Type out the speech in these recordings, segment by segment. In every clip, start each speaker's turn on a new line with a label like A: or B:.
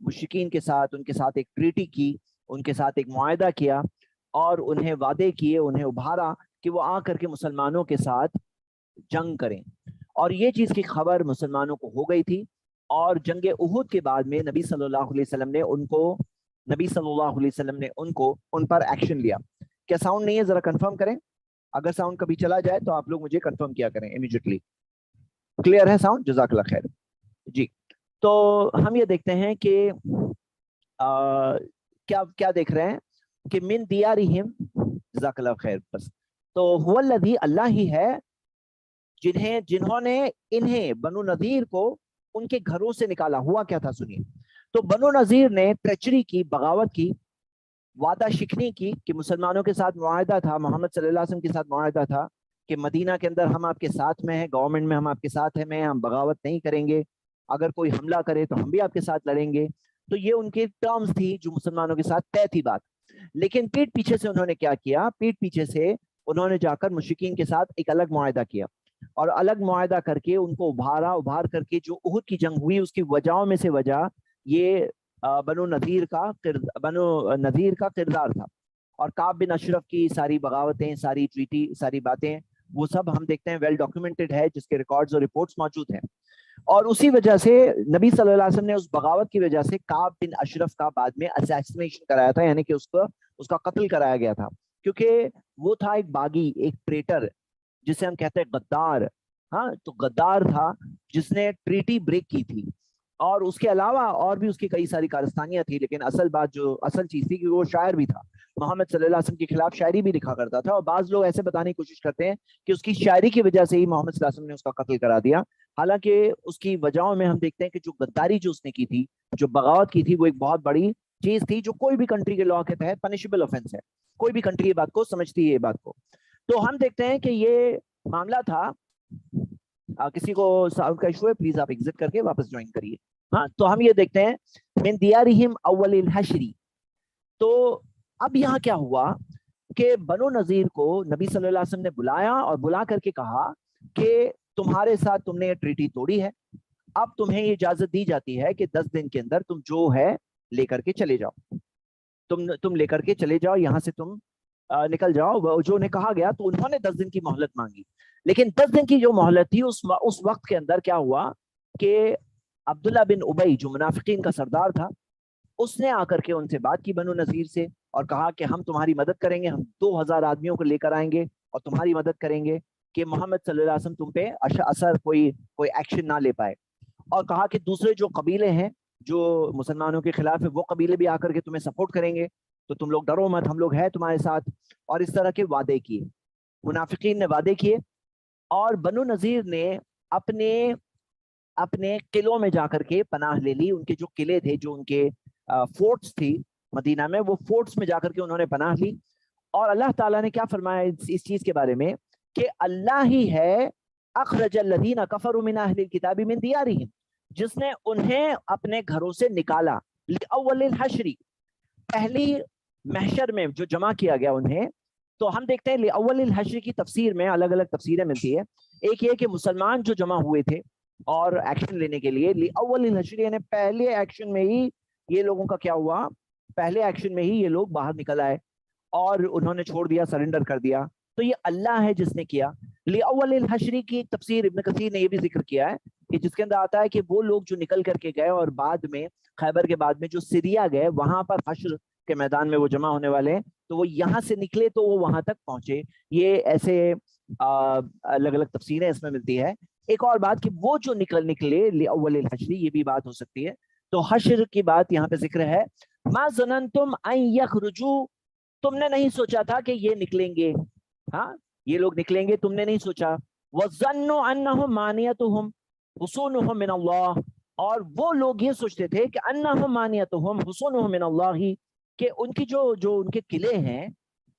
A: مشرکین کے ساتھ ان کے ساتھ ایک ٹریٹی کی، ان کے ساتھ ایک معاہدہ کیا اور انہیں وعدے کیے، انہیں ابھارا کہ وہ آ کر کے مسلمانوں کے ساتھ جنگ کریں. اور یہ چیز کی خبر مسلمانوں کو ہو گئی تھی، اور جنگ احد کے بعد میں نبی صلی اللہ علیہ وسلم نے ان پر ایکشن لیا. کیا ساؤنڈ نہیں ہے؟ ذرا کنفرم کریں. اگر ساؤنڈ کبھی چلا جائے تو آپ لوگ مجھے کنفرم کیا کریں امیڈیٹلی. کلیئر ہے ساؤنڈ؟ جزاک اللہ خیر. جی تو ہم یہ دیکھتے ہیں کہ کیا دیکھ رہے ہیں کہ من دیارہم، جزاک اللہ خیر. بس تو هو الذی، اللہ ہی ہے جنہوں نے انہیں بنو نذیر کو ان کے گھروں سے نکالا. ہوا کیا تھا سنیے. تو بنو نذیر نے ٹریچری کی، بغاوت کی، وعدہ شکنی کی کہ مسلمانوں کے ساتھ معاہدہ تھا، محمد صلی اللہ علیہ وسلم کے ساتھ معاہدہ تھا کہ مدینہ کے اندر ہم آپ کے ساتھ میں ہیں، گورنمنٹ میں ہم آپ کے ساتھ ہیں، ہم بغاوت نہیں کریں گے، اگر کوئی حملہ کرے تو ہم بھی آپ کے ساتھ لڑیں گے. تو یہ ان کی ٹرمز تھی جو مسلمانوں کے ساتھ طے تھی بات. لیکن پیٹ پیچھے سے انہوں نے کیا کیا؟ پیٹ پیچھے سے انہوں نے جا کر مشرکین کے ساتھ ایک الگ معاہدہ کیا، اور الگ معاہدہ کر کے ان کو ابھار کر کے جو احد کی جنگ ہوئی اس کی وجہوں میں سے وجہ یہ بنو نذیر کا کردار تھا. اور کعب بن اشرف کی ساری بغاوتیں، ساری ٹریٹی، ساری باتیں، وہ سب ہم دیکھتے ہیں ویل ڈاکیومنٹڈ ہے، جس کے ریکارڈز اور رپورٹس موجود ہیں. اور اسی وجہ سے نبی صلی اللہ علیہ وسلم نے اس بغاوت کی وجہ سے کعب بن اشرف کا بعد میں اسیسینیشن کرایا تھا، یعنی کہ اس کا قتل کرایا گیا تھا، کیونکہ وہ تھا ایک باغی، ایک پریٹر، جسے ہم کہتے ہیں غدار. ہاں، تو غدار تھا جس نے ٹریٹی بریک کی تھی، اور اس کے علاوہ اور بھی اس کی کئی ساری کارستانیاں تھی. لیکن اصل چیز تھی کہ وہ شاعر بھی تھا، محمد صلی اللہ علیہ وسلم کے خلاف شاعری بھی لکھا کرتا تھا. اور بعض لوگ ایسے بتانے کی کوشش کرتے ہیں کہ اس کی شاعری کی وجہ سے ہی محمد صلی اللہ علیہ وسلم نے اس کا قتل کرا دیا. حالانکہ اس کی وجہوں میں ہم دیکھتے ہیں کہ جو غداری جو اس نے کی تھی، جو بغاوت کی تھی، وہ ایک بہت بڑی چیز تھی جو کوئی بھی کنٹری کے لا کے تحت پنشبل آفینس ہے. کوئی بھی کنٹری یہ بات کو سمجھتی ہے، یہ بات کو. تو ہم دیکھتے ہیں کہ یہ معاملہ تھا. کسی کو ساؤنڈ کا ایشو ہے؟ پلیز آپ ایگزٹ کر کے واپس جوائن کریے. ہاں، تو ہم یہ دیکھتے ہیں من دیارہم اول الحشری. تو اب یہاں کیا ہوا کہ بنو نذیر کو نبی صلی اللہ علیہ وسلم نے بلایا، اور بلا کر کے کہا کہ تمہارے ساتھ تم نے یہ ٹریٹی توڑی ہے، اب تمہیں یہ اجازت دی جاتی ہے کہ 10 دن کے اندر تم جو ہے لے کر کے چلے جاؤ، تم لے کر کے چلے جاؤ، یہاں سے تم نکل جاؤ. جو انہیں کہا گیا تو انہوں نے 10 دن کی مہلت مانگی. لیکن 10 دن کی جو مہلت تھی اس وقت کے اندر کیا ہوا کہ عبداللہ بن ابی جو منافقین کا سردار تھا، اس نے آ کر کے ان سے بات کی بنو نذیر سے، اور کہا کہ ہم تمہاری مدد کریں گے، ہم 2000 آدمیوں کو لے کر آئیں گے اور تمہاری مدد کریں گے کہ محمد صلی اللہ علیہ وسلم تم پہ اثر کوئی ایکشن نہ لے پائے. اور کہا کہ دوسرے جو قبیلے ہیں جو مسلمانوں کے خلاف ہے، وہ قبیلے بھی آ کر کے تمہیں سپورٹ کریں گے، تو تم لوگ ڈرو مت، ہم لوگ ہیں تمہارے ساتھ. اور اس طرح کے وعدے کیے، منافقین نے وعدے کیے. اور بنو نذیر نے اپنے قلعوں میں جا کر کے پناہ لے لی. ان کے جو قلعے تھے، جو ان کے فورٹس تھی مدینہ میں، وہ فورٹس میں جا کر کے انہوں نے پناہ لی. اور اللہ تعالیٰ نے کیا فرمایا اس چیز کے بارے میں کہ اللہ ہی ہے اخرج الذین کفروا من اہل الکتاب من دیارہم، جس نے انہیں اپنے گھروں سے نکالا لاول الحشر، پہلی محشر میں جو جمع کیا گیا انہیں. تو ہم دیکھتے ہیں لاول الحشر کی تفسیر میں الگ الگ تفسیریں ملتی ہے. ایک یہ کہ مسلمان جو جمع ہوئے تھے اور ایکشن لینے کے لیے، لاول الحشر یعنی پہلے ایکشن میں ہی یہ لوگوں کا کیا ہوا، پہلے ایکشن میں ہی یہ لوگ باہر نکل آئے اور انہوں نے چھوڑ دیا، سرنڈر کر دیا. تو یہ اللہ ہے جس نے کیا. لاول الحشر کی تفسیر ابن کثیر نے یہ بھی ذکر کیا ہے کہ جس کے اندر آتا ہے کہ وہ لوگ جو نکل کر کے گئے اور بعد میں خیبر کے بعد میں جو سریا گئے، وہاں پر حشر کے میدان میں وہ جمع ہونے والے ہیں، تو وہ یہاں سے نکلے تو وہ وہاں تک پہنچے. یہ ایسے الگ الگ تفسیریں اس میں ملتی ہے. ایک اور بات کہ وہ جو نکلے لاول الحشر، یہ بھی بات ہو سکتی ہے. تو حشر کی بات یہاں پہ ذکر ہے. ما ظننتم ان یخرجوا، تم نے نہیں سوچا تھا کہ یہ نکلیں گے، ہاں یہ لوگ نکلیں گے، تم نے نہیں سوچا. وظنوا انہم مانعتہم حصونہم من اللہ، اور وہ لوگ یہ سوچتے تھے کہ انہم مانعتہم حصونہم من اللہ، کہ ان کی جو ان کے قلعے ہیں،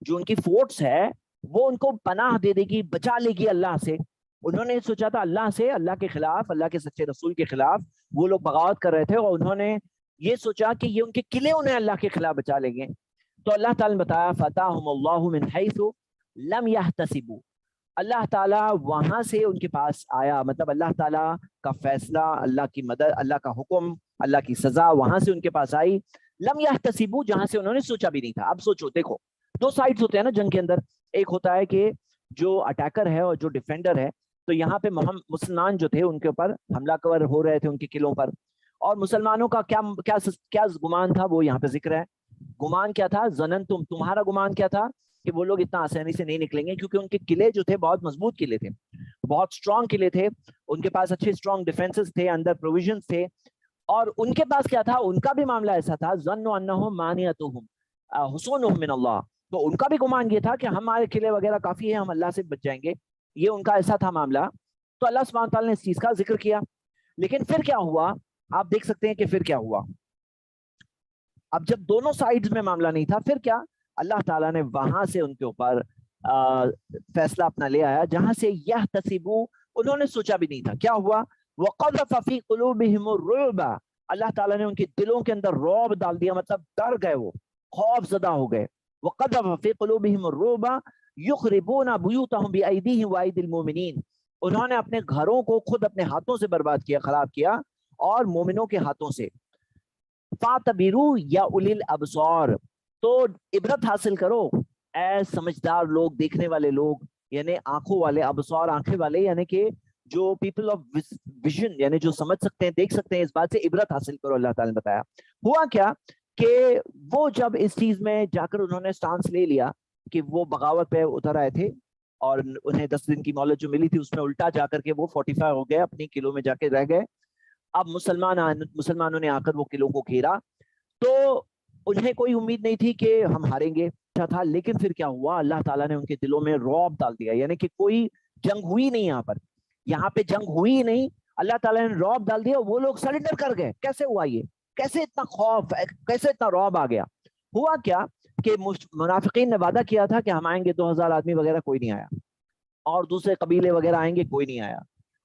A: جو ان کی فورٹس ہے، وہ ان کو پناہ دے دے گی، بچا لے گی اللہ سے. انہوں نے سوچا تھا اللہ سے، اللہ کے خلاف، اللہ کے سچے رسول کے خلاف وہ لوگ بغاوت کر رہے تھے، اور انہوں نے یہ سوچا کہ یہ ان کے قلعے انہیں اللہ کے خلاف بچا لیں گے. تو اللہ تعالیٰ نے بتایا فتاہم اللہ من حیث لم یحتسبوا، اللہ تعالیٰ وہاں سے ان کے پاس آیا، مطلب اللہ تعالیٰ کا فیصلہ، اللہ کی مدد، اللہ کا حکم اللہ کی سزا وہاں سے ان کے پاس آئی. لم یحتسبوا، جہاں سے انہوں نے سوچا بھی نہیں تھا. اب سوچو، دیکھو دو سائڈز ہوتے ہیں نا جنگ کے اندر. ایک ہوتا ہے کہ جو اٹیکر ہے اور جو ڈیفینڈر ہے. تو یہاں پہ مسلمان جو تھے ان کے اوپر حملہ کور ہو رہے تھے ان کے قلعوں پر, اور مسلمانوں کا کیا گمان تھا, وہ یہاں پہ ذکر ہے. گمان کیا تھا؟ ظننتم, تمہارا گمان کیا تھا کہ وہ لوگ اتنا آسانی سے نہیں نکلیں گے, کیونکہ ان کے قلعے جو تھے بہت مضبوط قلعے تھے, بہت اسٹرانگ قلعے تھے, ان کے پاس اچھے اسٹرانگ ڈیفینسز تھے, اندر پروویژنز تھے. اور ان کے پاس کیا تھا, ان کا بھی معاملہ ایسا تھا, ظنوا انہم مانعتہم حصونہم من اللہ, تو ان کا بھی گمان یہ تھا کہ ہمارے قلعے وغیرہ کافی ہیں, ہم اللہ سے بچ جائیں گے. یہ ان کا ایسا تھا معاملہ. تو اللہ سبحانہ تعالیٰ نے اس چیز کا ذکر کیا. لیکن پھر کیا ہوا, آپ دیکھ سکتے ہیں کہ پھر کیا ہوا. اب جب دونوں سائیڈز میں معاملہ نہیں تھا, پھر کیا, اللہ تعالیٰ نے وہاں سے ان کے اوپر فیصلہ اپنا لے آیا جہاں سے یحتسبوا, انہوں نے سوچا بھی نہیں تھا. کیا ہوا؟ وَقَذَفَ فِي قُلُوبِهِمُ الرُّعْبَ, اللہ تعالیٰ نے ان کے دلوں کے اندر رعب ڈال دیا, مطلب ڈر گئے, وہ خوف زدہ ہو گئے. وَقَذَفَ فِي قُلُوبِهِمُ الرُّعْبَ يُخْرِبُونَ بُيُوتَهُمْ بِأَيْدِيهِمْ وَأَيْدِي الْمُؤْمِنِينَ, انہوں نے اپنے گھروں کو خود اپنے ہاتھوں سے برباد کیا, خراب کیا, اور مومنوں کے ہاتھوں سے. فَاعْتَبِرُوا يَا أُولِي الْأَبْصَارِ, تو عبرت حاصل کرو اے سمجھدار لوگ, دیکھنے والے لوگ, یعنی آنکھوں والے, ابصار آنکھیں والے, یعنی کہ جو پیپل آف ویژن, یعنی جو سمجھ سکتے ہیں, دیکھ سکتے ہیں, اس بات سے عبرت حاصل کرو. اللہ تعالیٰ نے بتایا. ہوا کیا کہ وہ جب اس چیز میں جا کر انہوں نے سٹانس لے لیا کہ وہ بغاوت پہ اتر آئے تھے, اور انہیں 10 دن کی مہلت جو ملی تھی اس میں الٹا جا کر کے وہ 45 ہو گئے, اپنی قلعوں میں جا کے رہ گئے. اب مسلمانوں نے آ کر وہ قلعوں کو گھیرا, تو انہیں کوئی امید نہیں تھی کہ ہم ہاریں گے تھا. لیکن پھر کیا ہوا, اللہ تعالیٰ نے ان کے دلوں میں رعب ڈال دیا, یعنی کہ کوئی جنگ ہوئی نہیں, یہاں پہ جنگ ہوئی نہیں, اللہ تعالیٰ نے رعب ڈال دیا, وہ لوگ سرنڈر کر گئے. کیسے ہوا یہ, کیسے اتنا خوف, کیسے اتنا رعب آ گیا؟ ہوا کیا کہ منافقین نے وعدہ کیا تھا کہ ہم آئیں گے, 2000 آدمی وغیرہ, کوئی نہیں آیا, اور دوسرے قبیلے وغیرہ آئیں گے, کوئی نہیں آیا.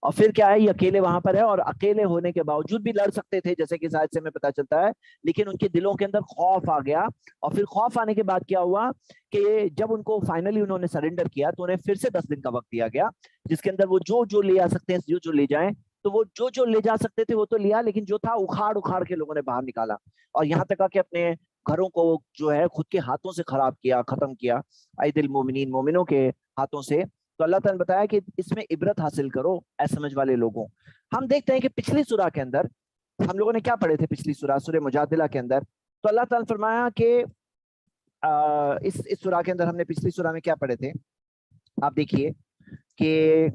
A: اور پھر کیا ہے, یہ اکیلے وہاں پر ہے, اور اکیلے ہونے کے باوجود بھی لڑ سکتے تھے, جیسے کہ شاید سے میں پتا چلتا ہے, لیکن ان کے دلوں کے اندر خوف آ گیا. اور پھر خوف آنے کے بعد کیا ہوا کہ جب ان کو فائنلی انہوں نے سرنڈر کیا, تو انہیں پھر سے 10 دن کا وقت دیا گیا, جس کے اندر وہ جو لے آ سکتے ہیں, جو لے جائیں. تو وہ جو لے جا سکتے تھے وہ تو لیا, لیکن جو تھا اکھاڑ کے لوگوں نے باہر نکالا, اور یہاں تک کہ اپنے گھروں کو جو ہے خود کے ہاتھوں سے خراب کیا, ختم کیا, عید المومنین, مومنوں کے ہاتھوں سے. تو اللہ تعالیٰ نے بتایا کہ اس میں عبرت حاصل کرو اے سمجھ والے لوگوں. ہم دیکھتے ہیں کہ پچھلی سورہ کے اندر ہم لوگوں نے کیا پڑھے تھے, پچھلی سورہ مجادلہ کے اندر, تو اللہ تعالیٰ نے فرمایا کہ اس سورہ کے اندر ہم نے پچھلی سورہ میں کیا پڑھے تھے, آپ دیکھیے کہ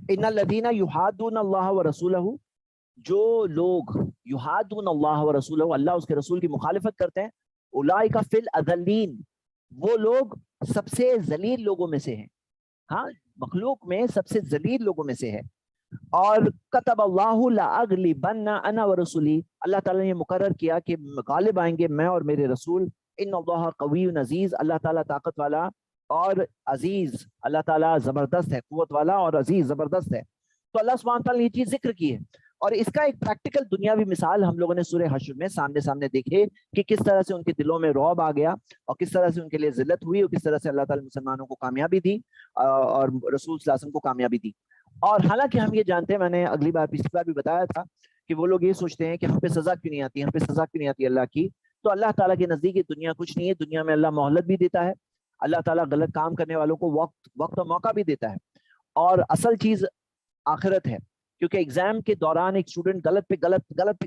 A: ان الذین یحادون اللہ ورسولہ, جو لوگ یحادون اللہ ورسولہ, اللہ اس کے رسول کی مخالفت کرتے ہیں, اولئک فی الاذلین, وہ لوگ سب سے ذلیل لوگوں میں سے ہیں, ہاں مخلوق میں سب سے ذلیل لوگوں میں سے ہے. اور کتب اللہ لاغلبن انا ورسولی, اللہ تعالیٰ نے یہ مقرر کیا کہ غالب آئیں گے میں اور میرے رسول. ان اللہ قوی عزیز, اللہ تعالیٰ طاقت والا اور عزیز, اللہ تعالیٰ زبردست ہے, قوت والا اور عزیز زبردست ہے. تو اللہ سبحانہ تعالیٰ نے یہ چیز ذکر کی ہے, اور اس کا ایک پریکٹیکل دنیاوی مثال ہم لوگوں نے سورہ حشر میں سامنے دیکھے کہ کس طرح سے ان کے دلوں میں رعب آ گیا, اور کس طرح سے ان کے لیے ذلت ہوئی, اور کس طرح سے اللہ تعالیٰ مسلمانوں کو کامیابی دی, اور رسول صلی اللہ علیہ وسلم کو کامیابی دی. اور حالانکہ ہم یہ جانتے ہیں, میں نے پچھلی بار بھی بتایا تھا کہ وہ لوگ یہ سوچتے ہیں کہ ہم پہ سزا کیوں نہیں آتی, ہم پہ سزا کیوں نہیں آتی اللہ کی. تو اللہ تعالیٰ کے نزدیک یہ دنیا کچھ نہیں ہے, دنیا میں اللہ مہلت بھی دیتا ہے, اللہ تعالیٰ غلط کام کرنے والوں کو وقت اور موقع بھی دیتا ہے, اور اصل چیز آخرت ہے. کیونکہ ایگزام کے دوران ایک اسٹوڈنٹ غلط پہ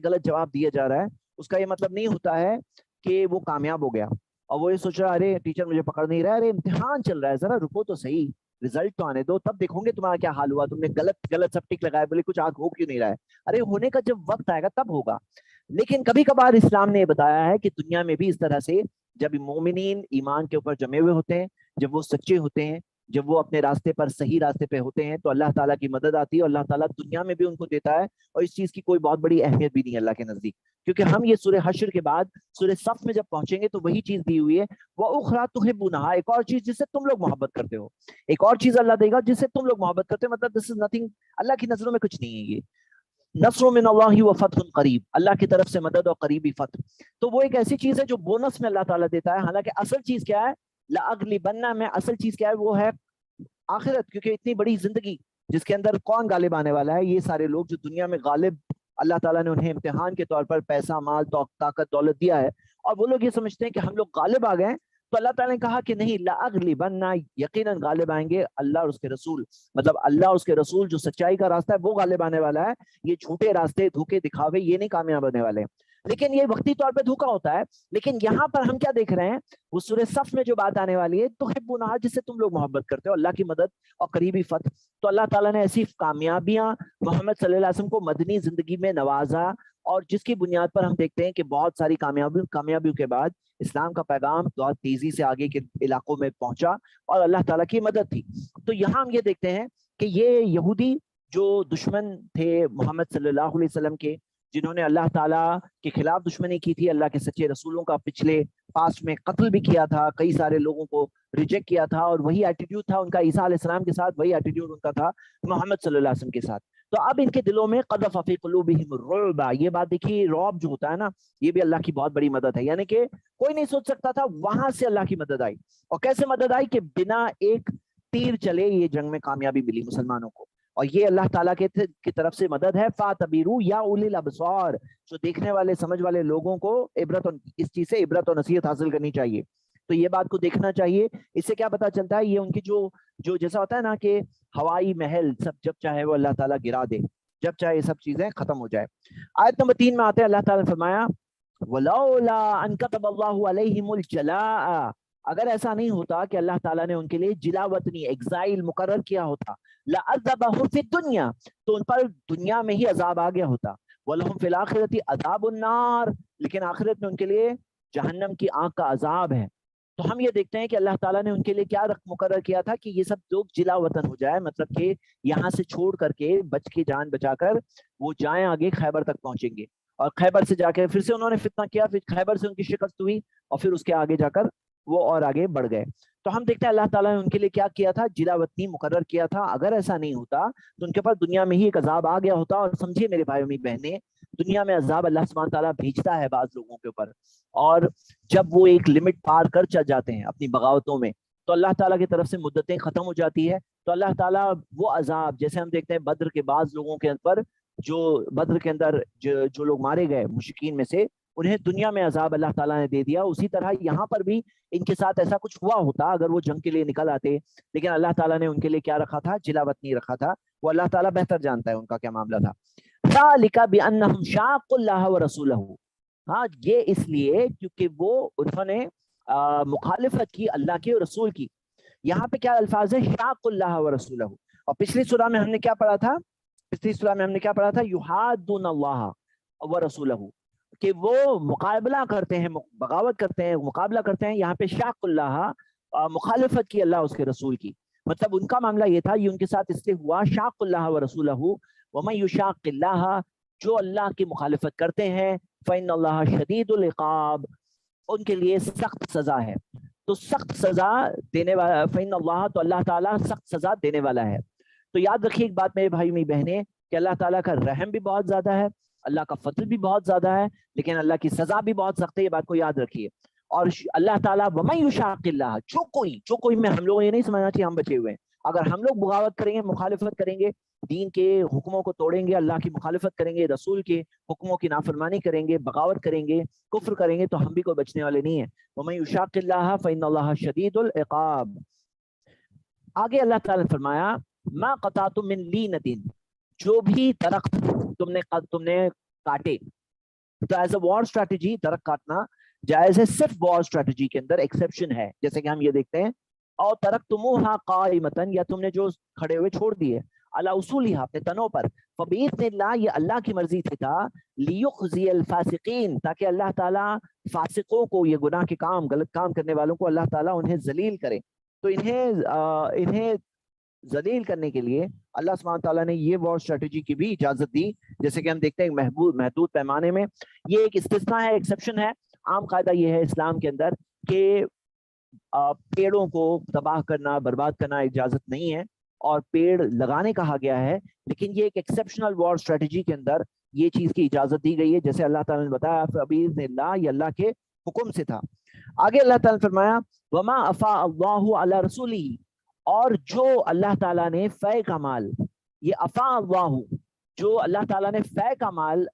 A: غلط جواب دیا جا رہا ہے, اس کا یہ مطلب نہیں ہوتا ہے کہ وہ کامیاب ہو گیا, اور وہ یہ سوچ رہا ہے ارے ٹیچر مجھے پکڑ نہیں رہا, ارے امتحان چل رہا ہے, ذرا رکو تو صحیح, رزلٹ تو آنے دو, تب دیکھوں گے تمہارا کیا حال ہوا, تم نے غلط سب ٹک لگایا, بولے کچھ آگ ہو کیوں نہیں رہا ہے. ارے ہونے کا جب وقت آئے گا تب ہوگا. لیکن کبھی کبھار اسلام نے یہ بتایا ہے کہ دنیا میں بھی اس طرح سے جب مومنین ایمان کے اوپر جمے ہوئے ہوتے ہیں, جب وہ سچے ہوتے ہیں, جب وہ اپنے راستے پر صحیح راستے پہ ہوتے ہیں, تو اللہ تعالیٰ کی مدد آتی ہے, اور اللہ تعالیٰ دنیا میں بھی ان کو دیتا ہے, اور اس چیز کی کوئی بہت بڑی اہمیت بھی نہیں ہے اللہ کے نزدیک. کیونکہ ہم یہ سورہ حشر کے بعد سورہ صف میں جب پہنچیں گے تو وہی چیز دی ہوئی ہے, وَأُخْرَىٰ تُحِبُّونَهَا, ایک اور چیز جس سے تم لوگ محبت کرتے ہو, ایک اور چیز اللہ دے گا جس سے تم لوگ محبت کرتے ہو. مطلب دس از نتھنگ, اللہ کی نظروں میں کچھ نہیں ہے. یہ نصر من اللہ وفتح قریب, اللہ کی طرف سے مدد اور قریبی فتح. تو وہ ایک ایسی چیز ہے جو بونس میں اللہ تعالیٰ دیتا ہے, حالانکہ اصل چیز کیا ہے, لأغلبن میں اصل چیز کیا ہے, وہ ہے آخرت. کیونکہ اتنی بڑی زندگی جس کے اندر کون غالب آنے والا ہے؟ یہ سارے لوگ جو دنیا میں غالب اللہ تعالیٰ نے انہیں امتحان کے طور پر پیسہ، مال، طاقت، دولت دیا ہے، اور وہ لوگ یہ سمجھتے ہیں کہ ہم لوگ غالب آ گئے، تو اللہ تعالیٰ نے کہا کہ نہیں، لأغلبن، یقیناً غالب آئیں گے اللہ اور اس کے رسول، مطلب اللہ اور اس کے رسول جو سچائی کا راستہ ہے وہ غالب آنے والا ہے، یہ جھوٹے راستے، دھوکے، دکھاوے یہ نہیں کامیاب ہونے والے، لیکن یہ وقتی طور پہ دھوکا ہوتا ہے۔ لیکن یہاں پر ہم کیا دیکھ رہے ہیں، وہ سورہ صف میں جو بات آنے والی ہے، تحبونہا، جس سے تم لوگ محبت کرتے ہو، اللہ کی مدد اور قریبی فتح، تو اللہ تعالیٰ نے ایسی کامیابیاں محمد صلی اللہ علیہ وسلم کو مدنی زندگی میں نوازا، اور جس کی بنیاد پر ہم دیکھتے ہیں کہ بہت ساری کامیابیوں کے بعد اسلام کا پیغام بہت تیزی سے آگے کے علاقوں میں پہنچا، اور اللہ تعالیٰ کی مدد تھی۔ تو یہاں ہم یہ دیکھتے ہیں کہ یہ یہودی جو دشمن تھے محمد صلی اللہ علیہ وسلم کے، جنہوں نے اللہ تعالیٰ کے خلاف دشمنی کی تھی، اللہ کے سچے رسولوں کا پچھلے پاسٹ میں قتل بھی کیا تھا، کئی سارے لوگوں کو ریجیکٹ کیا تھا، اور وہی ایٹیٹیوڈ تھا ان کا عیسیٰ علیہ السلام کے ساتھ، وہی ایٹیٹیوڈ ان کا تھا محمد صلی اللہ علیہ وسلم کے ساتھ۔ تو اب ان کے دلوں میں قذف فی قلوبہم الرعب، یہ بات دیکھیے، رعب جو ہوتا ہے نا، یہ بھی اللہ کی بہت بڑی مدد ہے، یعنی کہ کوئی نہیں سوچ سکتا تھا، وہاں سے اللہ کی مدد آئی، اور کیسے مدد آئی کہ بنا ایک تیر چلے یہ جنگ میں کامیابی ملی مسلمانوں کو، اور یہ اللہ تعالیٰ کی طرف سے مدد ہے۔ فَاعْتَبِرُوا یا اولی الابصار، جو دیکھنے والے سمجھ والے لوگوں کو اس چیز سے عبرت اور نصیحت حاصل کرنی چاہیے، تو یہ بات کو دیکھنا چاہیے۔ اس سے کیا پتا چلتا ہے، یہ ان کی جو جیسا ہوتا ہے نا کہ ہوائی محل سب جب چاہے وہ اللہ تعالیٰ گرا دے، جب چاہے یہ سب چیزیں ختم ہو جائے۔ آیت نمبر 3 میں آتے ہیں، اللہ تعالیٰ نے فرمایا وَلَوْلَا أَن كَتَبَ اللَّهُ عَلَيْهِمُ الْجَلَاءَ، اگر ایسا نہیں ہوتا کہ اللہ تعالیٰ نے ان کے لیے جلا وطنی، ایگزائل مقرر کیا ہوتا، لَعَذَّبَهُ فِي الدُّنْيَا، تو ان پر دنیا میں ہی عذاب آ گیا ہوتا، وَلَهُمْ فِي الْآخِرَةِ عَذَابُ النَّارِ، لیکن آخرت میں ان کے لیے جہنم کی آگ کا عذاب ہے۔ تو ہم یہ دیکھتے ہیں کہ اللہ تعالیٰ نے ان کے لیے کیا مقرر کیا تھا کہ یہ سب لوگ جلا وطن ہو جائے، مطلب کہ یہاں سے چھوڑ کر کے بچ کے جان بچا کر وہ جائیں آگے خیبر تک پہنچیں گے، اور خیبر سے جا کے پھر سے انہوں نے فتنہ کیا، پھر خیبر سے ان کی شکست ہوئی، اور پھر اس کے آگے جا کر وہ اور آگے بڑھ گئے۔ تو ہم دیکھتے ہیں اللہ تعالیٰ نے ان کے لیے کیا کیا تھا، جلا وطنی مقرر کیا تھا۔ اگر ایسا نہیں ہوتا تو ان کے پاس دنیا میں ہی ایک عذاب آ گیا ہوتا، اور سمجھیے میرے بھائیوں اور بہنیں، دنیا میں عذاب اللہ سبحانہ تعالیٰ بھیجتا ہے بعض لوگوں کے اوپر، اور جب وہ ایک لمٹ پار کر چل جاتے ہیں اپنی بغاوتوں میں، تو اللہ تعالیٰ کی طرف سے مدتیں ختم ہو جاتی ہے، تو اللہ تعالیٰ وہ عذاب، جیسے ہم دیکھتے ہیں بدر کے بعض لوگوں کے اوپر، جو بدر کے اندر جو لوگ مارے گئے مشرکین میں سے، انہیں دنیا میں عذاب اللہ تعالیٰ نے دے دیا، اسی طرح یہاں پر بھی ان کے ساتھ ایسا کچھ ہوا ہوتا اگر وہ جنگ کے لیے نکل آتے، لیکن اللہ تعالیٰ نے ان کے لیے کیا رکھا تھا، جلا وطنی رکھا تھا، وہ اللہ تعالیٰ بہتر جانتا ہے ان کا کیا معاملہ تھا۔ ذالک بانہم شاقوا اللہ ورسولہ، ہاں یہ اس لیے کیونکہ وہ انہوں نے مخالفت کی اللہ کے رسول کی۔ یہاں پہ کیا الفاظ ہے، شاق اللہ ورسولہ، اور پچھلی سورہ میں ہم نے کیا پڑھا تھا، یحادون اللہ ورسولہ، کہ وہ مقابلہ کرتے ہیں، بغاوت کرتے ہیں، مقابلہ کرتے ہیں۔ یہاں پہ شاق اللہ، مخالفت کی اللہ اس کے رسول کی، مطلب ان کا معاملہ یہ تھا، یہ ان کے ساتھ اس لیے ہوا، شاق اللہ ورسولہ ومن یشاق اللہ، جو اللہ کی مخالفت کرتے ہیں، فإن اللہ شدید العقاب، ان کے لیے سخت سزا ہے۔ تو سخت سزا دینے والا، فإن اللہ، تو اللہ تعالیٰ سخت سزا دینے والا ہے۔ تو یاد رکھیے ایک بات میرے بھائی میری بہنیں، کہ اللہ تعالیٰ کا رحم بھی بہت زیادہ ہے، اللہ کا فضل بھی بہت زیادہ ہے، لیکن اللہ کی سزا بھی بہت سخت ہے، یہ بات کو یاد رکھیے۔ اور اللہ تعالیٰ ومن یشاق اللہ، جو کوئی میں ہم لوگوں یہ نہیں سمجھنا چاہیے ہم بچے ہوئے ہیں، اگر ہم لوگ بغاوت کریں گے، مخالفت کریں گے، دین کے حکموں کو توڑیں گے، اللہ کی مخالفت کریں گے، رسول کے حکموں کی نافرمانی کریں گے، بغاوت کریں گے، کفر کریں گے، تو ہم بھی کوئی بچنے والے نہیں ہیں۔ وَمَن يُشَاقِ اللَّهَ فَإِنَّ اللَّهَ شَدِيدُ الْعِقَابِ۔ آگے اللہ تعالیٰ نے فرمایا مَا قَطَعْتُم مِّن لِینَةٍ، جو بھی درخت تم نے کاٹے، تو ایز اے وار اسٹریٹجی درخت کاٹنا جائز ہے، صرف وار اسٹریٹجی کے اندر ایکسیپشن ہے، جیسے کہ ہم یہ دیکھتے ہیں، اور ترکتموها قائمۃ، یا تم نے جو کھڑے ہوئے چھوڑ دیے، علی اصولها، اپنے تنوں پر، فبإذن اللہ، یہ اللہ کی مرضی سے تھا، لیخزی الفاسقین، تاکہ اللہ تعالیٰ فاسقوں کو، یہ گناہ کے کام، غلط کام کرنے والوں کو اللہ تعالیٰ انہیں ذلیل کرے۔ تو انہیں ذلیل کرنے کے لیے اللہ سبحانہ تعالیٰ نے یہ وار اسٹریٹجی کی بھی اجازت دی، جیسے کہ ہم دیکھتے ہیں محدود پیمانے میں، یہ ایک استثناء ہے، ایکسیپشن ہے۔ عام قاعدہ یہ ہے اسلام کے اندر کہ پیڑوں کو تباہ کرنا، برباد کرنا اجازت نہیں ہے، اور پیڑ لگانے کہا گیا ہے، لیکن یہ ایک ایکسیپشنل وار اسٹریٹجی کے اندر یہ چیز کی اجازت دی گئی ہے، جیسے اللہ تعالیٰ نے بتایا فبإذن اللہ، یہ اللہ کے حکم سے تھا۔ آگے اللہ تعالیٰ نے فرمایا وما افاء اللہ علی رسولہ، اور جو اللہ تعالیٰ نے فے کا مال یہ افا اللہ، جو اللہ تعالیٰ نے فے کا مال،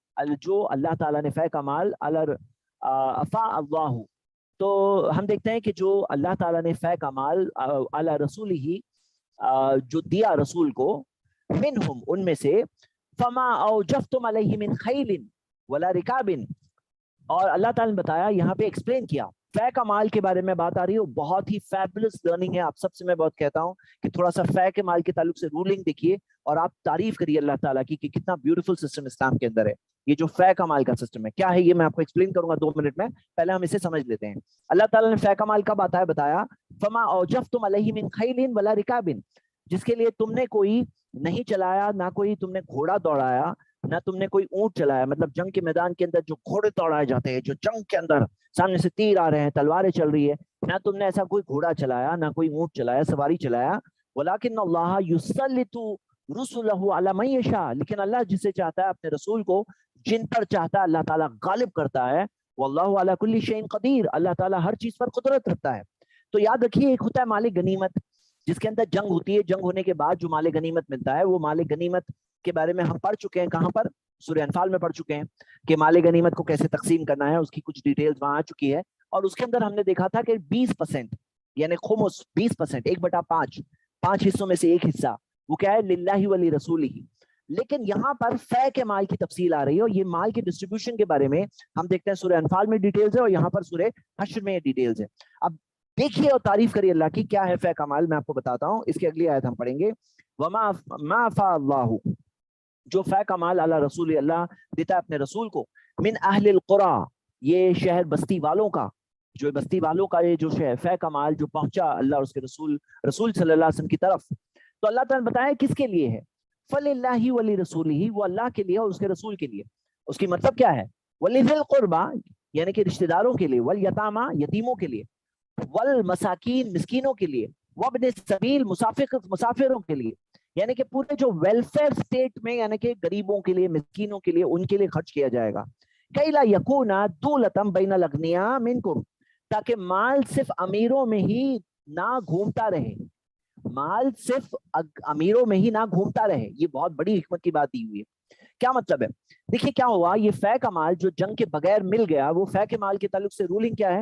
A: جو اللہ تعالیٰ نے فے کا مال افا اللہ، تو ہم دیکھتے ہیں کہ جو اللہ تعالیٰ نے فے کا مال علی رسول ہی جو دیا رسول کو، منہم ان میں سے، فما اوجفتم علیہ من خیل ولا رکاب، اور اللہ تعالیٰ نے بتایا یہاں پہ ایکسپلین کیا فے کا مال کے بارے میں بات آ رہی ہے، بہت ہی فیبولس لرننگ ہے. آپ سب سے میں بہت کہتا ہوں کہ تھوڑا سا فے کے مال کے تعلق سے رولنگ دیکھیے اور آپ تعریف کریے اللہ تعالیٰ کی کہ کتنا بیوٹیفل سسٹم اسلام کے اندر ہے. یہ جو فے کا مال کا سسٹم ہے کیا ہے یہ میں آپ کو ایکسپلین کروں گا 2 منٹ میں، پہلے ہم اسے سمجھ لیتے ہیں. اللہ تعالیٰ نے فے کا مال کب آتا ہے بتایا، فما اوجفتم علیہ من خیل ولا رکاب، جس کے لیے تم نے کوئی نہیں چلایا، نہ کوئی تم نے گھوڑا دوڑایا، نہ تم نے کوئی اونٹ چلایا. مطلب جنگ کے میدان کے اندر جو گھوڑے دوڑائے جاتے ہیں، جو جنگ کے اندر سامنے سے تیر آ رہے ہیں، تلواریں چل رہی ہے، نہ تم نے ایسا کوئی گھوڑا چلایا، نہ کوئی اونٹ چلایا، سواری چلایا. ولیکن اللہ یسلط رسلہ علی من یشاء، لیکن اللہ جسے چاہتا ہے اپنے رسول کو جن پر چاہتا ہے اللہ تعالیٰ غالب کرتا ہے. واللہ علی کل شیء قدیر، اللہ تعالیٰ ہر چیز پر قدرت رکھتا ہے. تو یاد رکھیے ایک ہوتا ہے مال غنیمت جس کے اندر جنگ ہوتی ہے، جنگ ہونے کے بعد جو مال غنیمت ملتا ہے، وہ مال غنیمت کے بارے میں ہم پڑھ چکے ہیں. کہاں پر؟ سورہ انفال میں پڑھ چکے ہیں کہ مال غنیمت کو کیسے تقسیم کرنا ہے، اس کی کچھ ڈیٹیلز وہاں آ چکی ہے. اور اس کے اندر ہم نے دیکھا تھا کہ 20% یعنی خمس 20%، 1/5، 5 حصوں میں سے ایک حصہ وہ کیا ہے؟ للہ ولی رسولہ. لیکن یہاں پر فے کے مال کی تفصیل آ رہی ہے، اور یہ مال کی ڈسٹریبیوشن کے بارے میں ہم دیکھتے ہیں سورہ انفال میں ڈیٹیلز ہے، اور یہاں پر سورہ حشر میں ڈیٹیلز ہے. اب دیکھیے اور تعریف کریے اللہ کی کیا ہے فے کا مال. میں آپ کو بتاتا ہوں، اس کی اگلی آیت ہم پڑھیں گے. وما ما فا اللہ، جو فے کا مال اللہ رسول اللہ دیتا ہے اپنے رسول کو، من اہل القرى، یہ شہر بستی والوں کا، جو بستی والوں کا یہ جو فے کا مال جو پہنچا اللہ اور اس کے رسول صلی اللہ علیہ وسلم کی طرف، تو اللہ تعالیٰ نے بتایا کس کے لیے ہے. فللہ ولی رسولہ، وہ اللہ کے لیے اور اس کے رسول کے لیے. اس کی مطلب کیا ہے؟ ولذی القربى یعنی کہ رشتہ داروں کے لیے، والیتامى یتیموں کے لیے، والمساکین مسکینوں کے لیے، وابن السبیل مسافروں کے لیے، یعنی کہ پورے جو ویلفیئر سٹیٹ میں یعنی کہ غریبوں کے لیے، مسکینوں کے لیے، ان کے لیے خرچ کیا جائے گا. کئی لا یکون دولۃ بین الاغنیاء منکم، تاکہ مال صرف امیروں میں ہی نہ گھومتا رہے، مال صرف امیروں میں ہی نہ گھومتا رہے. یہ بہت بڑی حکمت کی بات دی ہوئی ہے. کیا مطلب ہے؟ دیکھیے کیا ہوا، یہ فے کا مال جو جنگ کے بغیر مل گیا، وہ فے کے مال کے تعلق سے رولنگ کیا ہے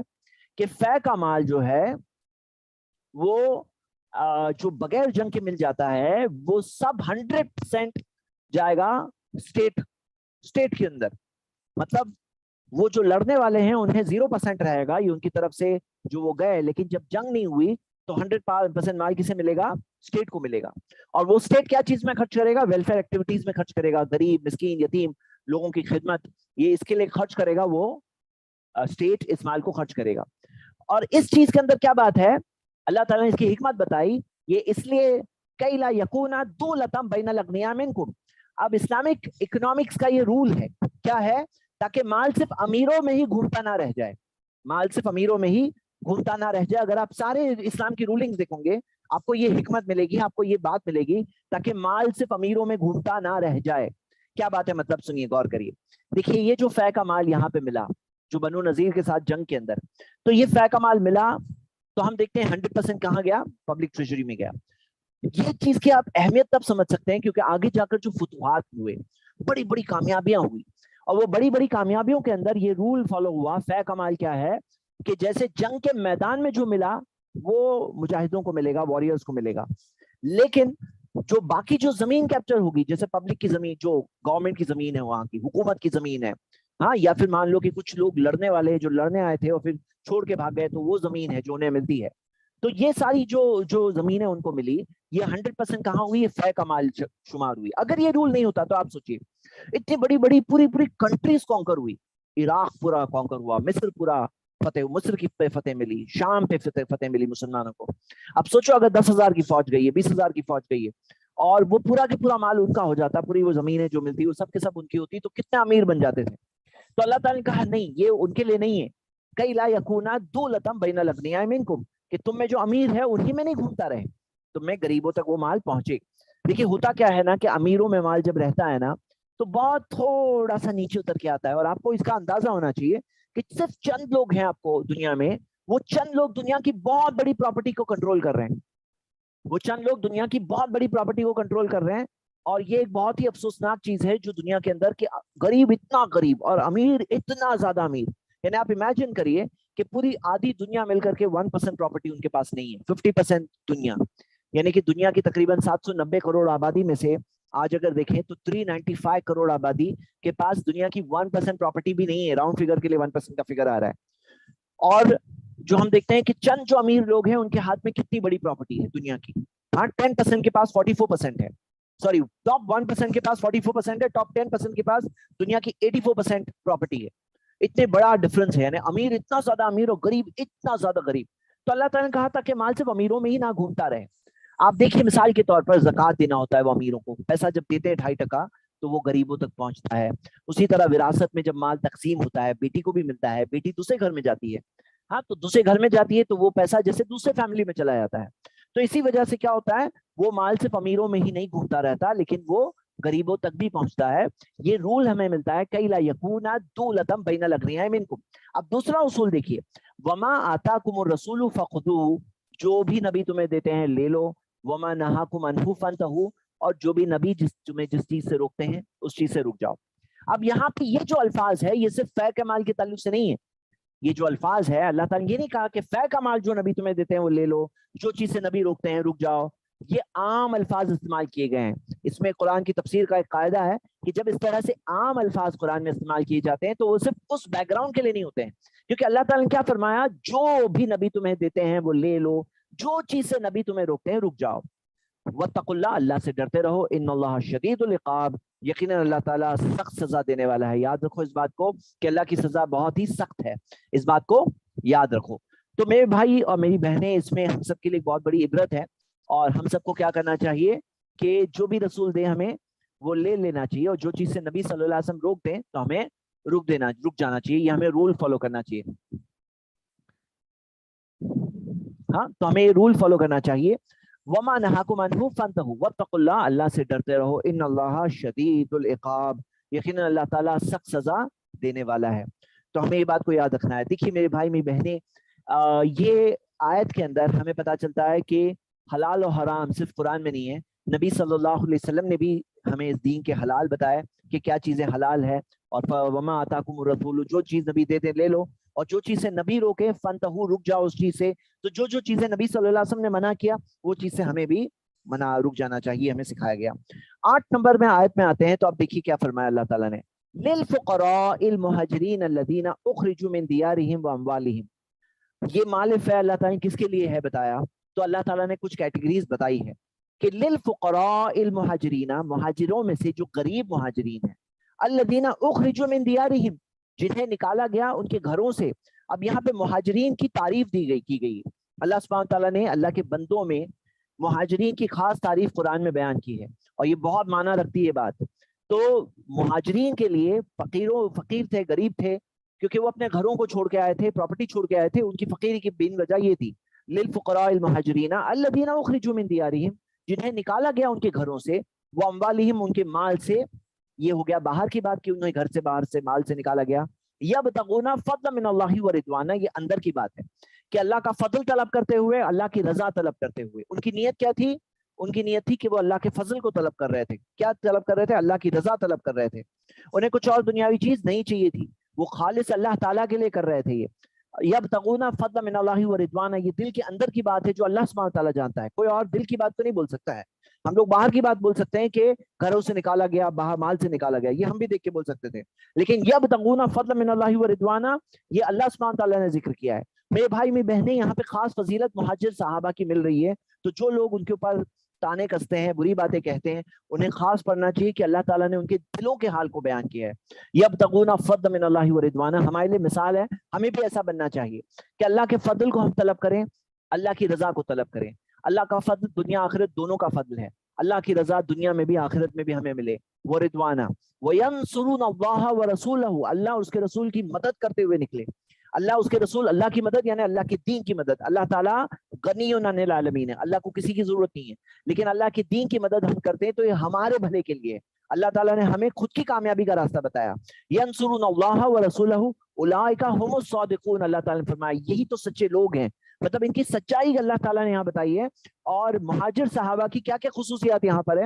A: کہ فے کا مال جو ہے وہ جو بغیر جنگ کے مل جاتا ہے وہ سب 100% جائے گا اسٹیٹ کے اندر. مطلب وہ جو لڑنے والے ہیں انہیں 0% رہے گا، یہ ان کی طرف سے جو وہ گئے، لیکن جب جنگ نہیں ہوئی تو 100% مال کسے ملے گا؟ اسٹیٹ کو ملے گا. اور وہ اسٹیٹ کیا چیز میں خرچ کرے گا؟ ویلفیئر ایکٹیویٹیز میں خرچ کرے گا، غریب مسکین یتیم لوگوں کی خدمت، یہ اس کے لیے خرچ کرے گا، وہ اسٹیٹ اس مال کو خرچ کرے گا. اور اس چیز کے اندر کیا بات ہے اللہ تعالیٰ نے اس کی حکمت بتائی، یہ اس لیے کئی لا یکون دولۃ بین الاغنیاء منکم. اب اسلامک اکنامکس کا یہ رول ہے، کیا ہے؟ تاکہ مال صرف امیروں میں ہی گھومتا نہ رہ جائے، مال صرف امیروں میں ہی گھومتا نہ رہ جائے. اگر آپ سارے اسلام کی رولنگز دیکھیں گے آپ کو یہ حکمت ملے گی، آپ کو یہ بات ملے گی تاکہ مال صرف امیروں میں گھومتا نہ رہ جائے. کیا بات ہے؟ مطلب سنیے، غور کریے. دیکھیے یہ جو فے کا مال یہاں پہ ملا جو بنو نذیر کے ساتھ جنگ کے اندر، تو یہ فے کا مال ملا تو ہم دیکھتے ہیں 100% کہاں گیا؟ پبلک ٹریجری میں گیا. یہ چیز کی آپ اہمیت تب سمجھ سکتے ہیں کیونکہ آگے جا کر جو فتوحات ہوئے، بڑی بڑی کامیابیاں ہوئی، اور وہ بڑی بڑی کامیابیوں کے اندر یہ رول فالو ہوا. فے کا مال کیا ہے کہ جیسے جنگ کے میدان میں جو ملا وہ مجاہدوں کو ملے گا، واریئرز کو ملے گا، لیکن جو باقی جو زمین کیپچر ہوگی، جیسے پبلک کی زمین، جو گورنمنٹ کی زمین ہے، وہاں کی حکومت کی زمین ہے، ہاں، یا پھر مان لو کہ کچھ لوگ لڑنے والے جو لڑنے آئے تھے اور پھر چھوڑ کے بھاگ گئے، تو وہ زمین ہے جو انہیں ملتی ہے. تو یہ ساری جو زمینیں ان کو ملی، یہ 100% کہاں ہوئی؟ یہ فے کا مال شمار ہوئی. اگر یہ رول نہیں ہوتا تو آپ سوچیے اتنی بڑی بڑی پوری کنٹریز کانکر ہوئی، عراق پورا کانکر ہوا، مصر پورا فتح، مصر کی فتح ملی، شام پہ فتح ملی مسلمانوں کو. اب سوچو اگر 10,000 کی فوج گئی ہے، 20,000 کی فوج گئی ہے، اور وہ پورا کے پورا مال ان کا ہو جاتا، پوری وہ زمینیں جو ملتی وہ سب کے سب ان کی ہوتی، تو کتنے امیر بن جاتے تھے. تو اللہ تعالیٰ نے کہا نہیں، یہ ان کے لیے نہیں ہے. کئی لا یکون دولۃ بین الاغنیاء منکم، کہ تم میں جو امیر ہے انہی میں نہیں گھومتا رہے، تم میں غریبوں تک وہ مال پہنچے. دیکھیے ہوتا کیا ہے نا کہ امیروں میں مال جب رہتا ہے نا تو بہت تھوڑا سا نیچے اتر کے آتا ہے، اور آپ کو اس کا اندازہ ہونا چاہیے کہ صرف چند لوگ ہیں آپ کو دنیا میں، وہ چند لوگ دنیا کی بہت بڑی پراپرٹی کو کنٹرول کر رہے ہیں، وہ چند لوگ دنیا کی بہت بڑی پراپرٹی کو کنٹرول کر رہے ہیں، اور یہ ایک بہت ہی افسوسناک چیز ہے جو دنیا کے اندر کہ غریب اتنا غریب اور امیر اتنا زیادہ امیر. یعنی آپ امیجن کریے کہ پوری آدھی دنیا مل کر کے 1% پراپرٹی ان کے پاس نہیں ہے. 50% دنیا, یعنی کہ دنیا کی تقریباً 790 کروڑ آبادی میں سے آج اگر دیکھیں تو 395 کروڑ آبادی کے پاس دنیا کی 1% پراپرٹی بھی نہیں ہے. راؤنڈ فگر کے لیے 1% کا فگر آ رہا ہے. اور جو ہم دیکھتے ہیں کہ چند جو امیر لوگ ہیں ان کے ہاتھ میں کتنی بڑی پراپرٹی ہے دنیا کی. ہاں 10% کے پاس 44% ہے, سوری ٹاپ 1% کے پاس 44% ہے, ٹاپ 10% کے پاس دنیا کی 84% پراپرٹی ہے. اتنے بڑا ڈفرنس ہے, یعنی امیر اتنا زیادہ امیر اور غریب اتنا زیادہ غریب. تو اللہ تعالیٰ نے کہا تھا کہ مال صرف امیروں میں ہی نہ گھومتا رہے. آپ دیکھیے مثال کے طور پر زکوٰۃ دینا ہوتا ہے وہ امیروں کو, پیسہ جب دیتے ہیں 2.5% تو وہ غریبوں تک پہنچتا ہے. اسی طرح وراثت میں جب مال تقسیم ہوتا ہے بیٹی کو بھی ملتا ہے, بیٹی دوسرے گھر میں جاتی ہے, ہاں تو دوسرے گھر میں جاتی ہے تو وہ پیسہ جیسے دوسرے فیملی میں چلا جاتا ہے. تو اسی وجہ سے کیا ہوتا ہے, وہ مال صرف امیروں میں ہی نہیں گھومتا رہتا لیکن وہ غریبوں تک بھی پہنچتا ہے. یہ رول ہمیں ملتا ہے کئی لا یکون دولتم بین الاغنیاء منکم. اب دوسرا اصول دیکھیے, وما آتاکم الرسول فخذوہ, جو بھی نبی تمہیں دیتے ہیں لے لو, وما نہاکم عنہ فانتہوا, اور جو بھی نبی تمہیں جس چیز سے روکتے ہیں اس چیز سے رک جاؤ. اب یہاں پہ یہ جو الفاظ ہے یہ صرف فے کے مال کے تعلق سے نہیں ہے. یہ جو الفاظ ہے اللہ تعالیٰ نے یہ نہیں کہا کہ فے کا مال جو نبی تمہیں دیتے ہیں وہ لے لو, جو چیز سے نبی روکتے ہیں رک جاؤ. یہ عام الفاظ استعمال کیے گئے ہیں. اس میں قرآن کی تفسیر کا ایک قاعدہ ہے کہ جب اس طرح سے عام الفاظ قرآن میں استعمال کیے جاتے ہیں تو وہ صرف اس بیک گراؤنڈ کے لیے نہیں ہوتے ہیں, کیونکہ اللہ تعالیٰ نے کیا فرمایا, جو بھی نبی تمہیں دیتے ہیں وہ لے لو, جو چیز سے نبی تمہیں روکتے ہیں رک جاؤ. واتقوا اللہ, اللہ سے ڈرتے رہو, ان اللہ شدید العقاب, یقیناً اللہ تعالیٰ سخت سزا دینے والا ہے. یاد رکھو اس بات کو کہ اللہ کی سزا بہت ہی سخت ہے, اس بات کو یاد رکھو. تو میرے بھائی اور میری بہنیں, اس میں ہم سب کے لیے بہت بڑی عبرت ہے, اور ہم سب کو کیا کرنا چاہیے کہ جو بھی رسول دے ہمیں وہ لے لینا چاہیے, اور جو چیز سے نبی صلی اللہ علیہ وسلم روک دیں تو ہمیں رک جانا چاہیے. یہ ہمیں رول فالو کرنا چاہیے. ہاں تو ہمیں یہ رول فالو کرنا چاہیے. وما نہاکم عنہ فانتہوا واتقوا اللہ, اللہ سے ڈرتے رہو, ان اللہ شدید العقاب, یقیناً اللہ تعالیٰ سخت سزا دینے والا ہے. تو ہمیں یہ بات کو یاد رکھنا ہے. دیکھیے میرے بھائی میری بہنیں, یہ آیت کے اندر ہمیں پتہ چلتا ہے کہ حلال و حرام صرف قرآن میں نہیں ہے, نبی صلی اللہ علیہ وسلم نے بھی ہمیں اس دین کے حلال بتایا کہ کیا چیزیں حلال ہے, اور وما آتاکم الرسول, جو چیز نبی دے دے لے لو, اور جو چیز سے نبی روکے فانتہوا رک جاؤ اس چیز سے. تو جو چیزیں نبی صلی اللہ علیہ وسلم نے منع کیا وہ چیز سے ہمیں بھی رک جانا چاہیے, ہمیں سکھایا گیا. 8 نمبر میں آیت میں آتے ہیں تو اب دیکھیے کیا فرمایا اللہ تعالیٰ نے, للفقراء المہاجرین الذین اخرجوا من دیارہم واموالہم. یہ مالف ہے اللہ تعالیٰ نے کس کے لیے ہے بتایا, تو اللہ تعالیٰ نے کچھ کیٹیگریز بتائی ہے کہ للفقراء المہاجرین, مہاجروں میں سے جو غریب مہاجرین ہیں, الذین اخرجوا من دیارہم, جنہیں نکالا گیا ان کے گھروں سے. اب یہاں پہ مہاجرین کی تعریف کی گئی. اللہ سبحانہ تعالیٰ نے اللہ کے بندوں میں مہاجرین کی خاص تعریف قرآن میں بیان کی ہے, اور یہ بہت معنی رکھتی ہے بات. تو مہاجرین کے لیے فقیر تھے, غریب تھے, کیونکہ وہ اپنے گھروں کو چھوڑ کے آئے تھے, پراپرٹی چھوڑ کے آئے تھے. ان کی فقیری کی بین وجہ یہ تھی, للفقراء المہاجرین الذین اخرجوا من دیارہم, جنہیں نکالا گیا ان کے گھروں سے, واموالہم, ان کے مال سے. یہ ہو گیا باہر کی بات کہ انہیں گھر سے باہر سے مال سے نکالا گیا. یبتغون فضلا من اللہ ورضوانا, یہ اندر کی بات ہے کہ اللہ کا فضل طلب کرتے ہوئے, اللہ کی رضا طلب کرتے ہوئے. ان کی نیت کیا تھی, ان کی نیت تھی کہ وہ اللہ کے فضل کو طلب کر رہے تھے. کیا طلب کر رہے تھے, اللہ کی رضا طلب کر رہے تھے. انہیں کچھ اور دنیاوی چیز نہیں چاہیے تھی, وہ خالص اللہ تعالیٰ کے لیے کر رہے تھے. یہ یبتغون فضلا من اللہ ورضوانا, یہ دل کے اندر کی بات ہے جو اللہ سبحانہ تعالیٰ جانتا ہے. کوئی اور دل کی بات تو نہیں بول سکتا ہے. ہم لوگ باہر کی بات بول سکتے ہیں کہ گھروں سے نکالا گیا, باہر مال سے نکالا گیا, یہ ہم بھی دیکھ کے بول سکتے تھے, لیکن یبتغون فضلا من اللہ ورضوانا یہ اللہ سبحانہ تعالیٰ نے ذکر کیا ہے. میرے بھائی میری بہنیں, یہاں پہ خاص فضیلت مہاجر صحابہ کی مل رہی ہے. تو جو لوگ ان کے اوپر تانے کستے ہیں, بری باتیں کہتے ہیں, انہیں خاص پڑھنا چاہیے کہ اللہ تعالیٰ نے ان کے دلوں کے حال کو بیان کیا ہے. یبتغون فضلا من اللہ ورضوانا ہمارے لیے مثال ہے, ہمیں بھی ایسا بننا چاہیے کہ اللہ کے فضل کو ہم طلب کریں, اللہ کی رضا کو طلب کریں. اللہ کا فضل دنیا آخرت دونوں کا فضل ہے. اللہ کی رضا دنیا میں بھی آخرت میں بھی ہمیں ملے. ورضوانا وینصرون اللہ ورسولہ, اللہ اور اس کے رسول کی مدد کرتے ہوئے نکلے. اللہ اس کے رسول, اللہ کی مدد یعنی اللہ کے دین کی مدد. اللہ تعالیٰ غنی عن العالمین ہے, اللہ کو کسی کی ضرورت نہیں ہے, لیکن اللہ کے دین کی مدد ہم کرتے ہیں تو یہ ہمارے بھلے کے لیے. اللہ تعالیٰ نے ہمیں خود کی کامیابی کا راستہ بتایا. ینصرون اللہ ورسولہ اولئک هم الصادقون, اللہ تعالیٰ نے فرمایا یہی تو سچے لوگ ہیں. مطلب ان کی سچائی اللہ تعالیٰ نے یہاں بتائی ہے. اور مہاجر صحابہ کی کیا کیا خصوصیات یہاں پر ہے,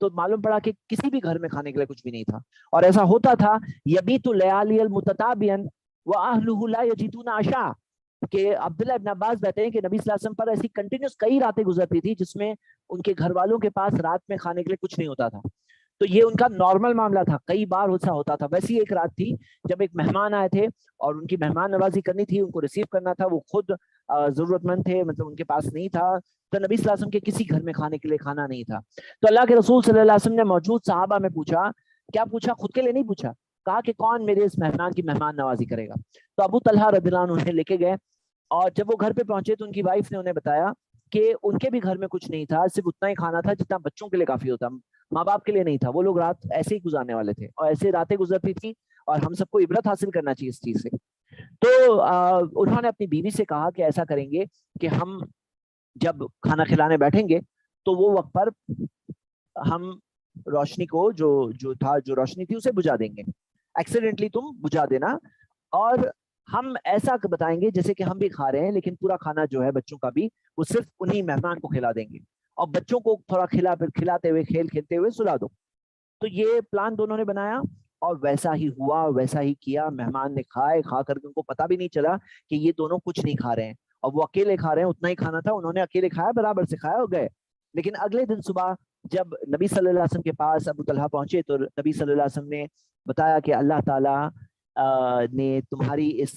A: تو معلوم پڑا کہ کسی بھی گھر میں کھانے کے لیے کچھ بھی نہیں تھا. اور ایسا ہوتا تھا یبیت لیالی المتتابعا واہلہ لا یجدون عشاء, کہ عبداللہ ابن عباس کہتے ہیں کہ نبی صلی اللہ علیہ وسلم پر ایسی کنٹینیوس کئی راتیں گزرتی تھی جس میں ان کے گھر والوں کے پاس رات میں کھانے کے لیے کچھ نہیں ہوتا تھا. تو یہ ان کا نارمل معاملہ تھا, کئی بار ایسا ہوتا تھا. ویسی ایک رات تھی جب ایک مہمان آئے تھے اور ان کی مہمان نوازی کرنی تھی, ان کو ریسیو کرنا تھا, وہ خود ضرورت مند تھے, مطلب ان کے پاس نہیں تھا, تو نبی صلی اللہ علیہ وسلم کے کسی گھر میں کھانے کے لیے کھانا نہیں تھا. تو اللہ کے رسول صلی اللہ علیہ وسلم نے موجود صحابہ میں پوچھا, کیا پوچھا, خود کے لیے نہیں پوچھا, کہا کہ کون میرے اس مہمان کی مہمان نوازی کرے گا. تو ابو طلحہ رضی اللہ عنہ انہیں لے کے گئے, اور جب وہ گھر پہ پہنچے تو ان کی وائف نے انہیں بتایا کہ ان کے بھی گھر میں کچھ نہیں تھا, صرف اتنا ہی کھانا تھا جتنا بچوں کے لیے کافی ہوتا, ماں باپ کے لیے نہیں تھا. وہ لوگ رات ایسے ہی گزارنے والے تھے, اور ایسے راتیں گزرتی تھی, اور ہم سب کو عبرت حاصل کرنا چاہیے اس چیز سے. تو انہوں نے اپنی بیوی سے کہا کہ ایسا کریں گے کہ ہم جب کھانا کھلانے بیٹھیں گے تو وہ وقت پر ہم روشنی کو جو روشنی تھی اسے بجھا دیں گے, ایکسیڈنٹلی تم بجھا دینا, اور ہم ایسا بتائیں گے جیسے کہ ہم بھی کھا رہے ہیں, لیکن پورا کھانا جو ہے بچوں کا بھی وہ صرف انہی مہمان کو کھلا دیں گے, اور بچوں کو تھوڑا کھلاتے ہوئے کھیلتے ہوئے سلا دو. تو یہ پلان دونوں نے بنایا, اور ویسا ہی ہوا, ویسا ہی کیا. مہمان نے کھائے, کھا کر کے ان کو پتا بھی نہیں چلا کہ یہ دونوں کچھ نہیں کھا رہے ہیں, اور وہ اکیلے کھا رہے ہیں, اتنا ہی کھانا تھا, انہوں نے اکیلے کھایا, برابر سے کھایا اور گئے. لیکن اگلے دن صبح جب نبی صلی اللہ علیہ وسلم کے پاس ابو طلحہ پہنچے تو نبی صلی اللہ علیہ وسلم نے بتایا کہ اللہ تعالیٰ نے تمہاری اس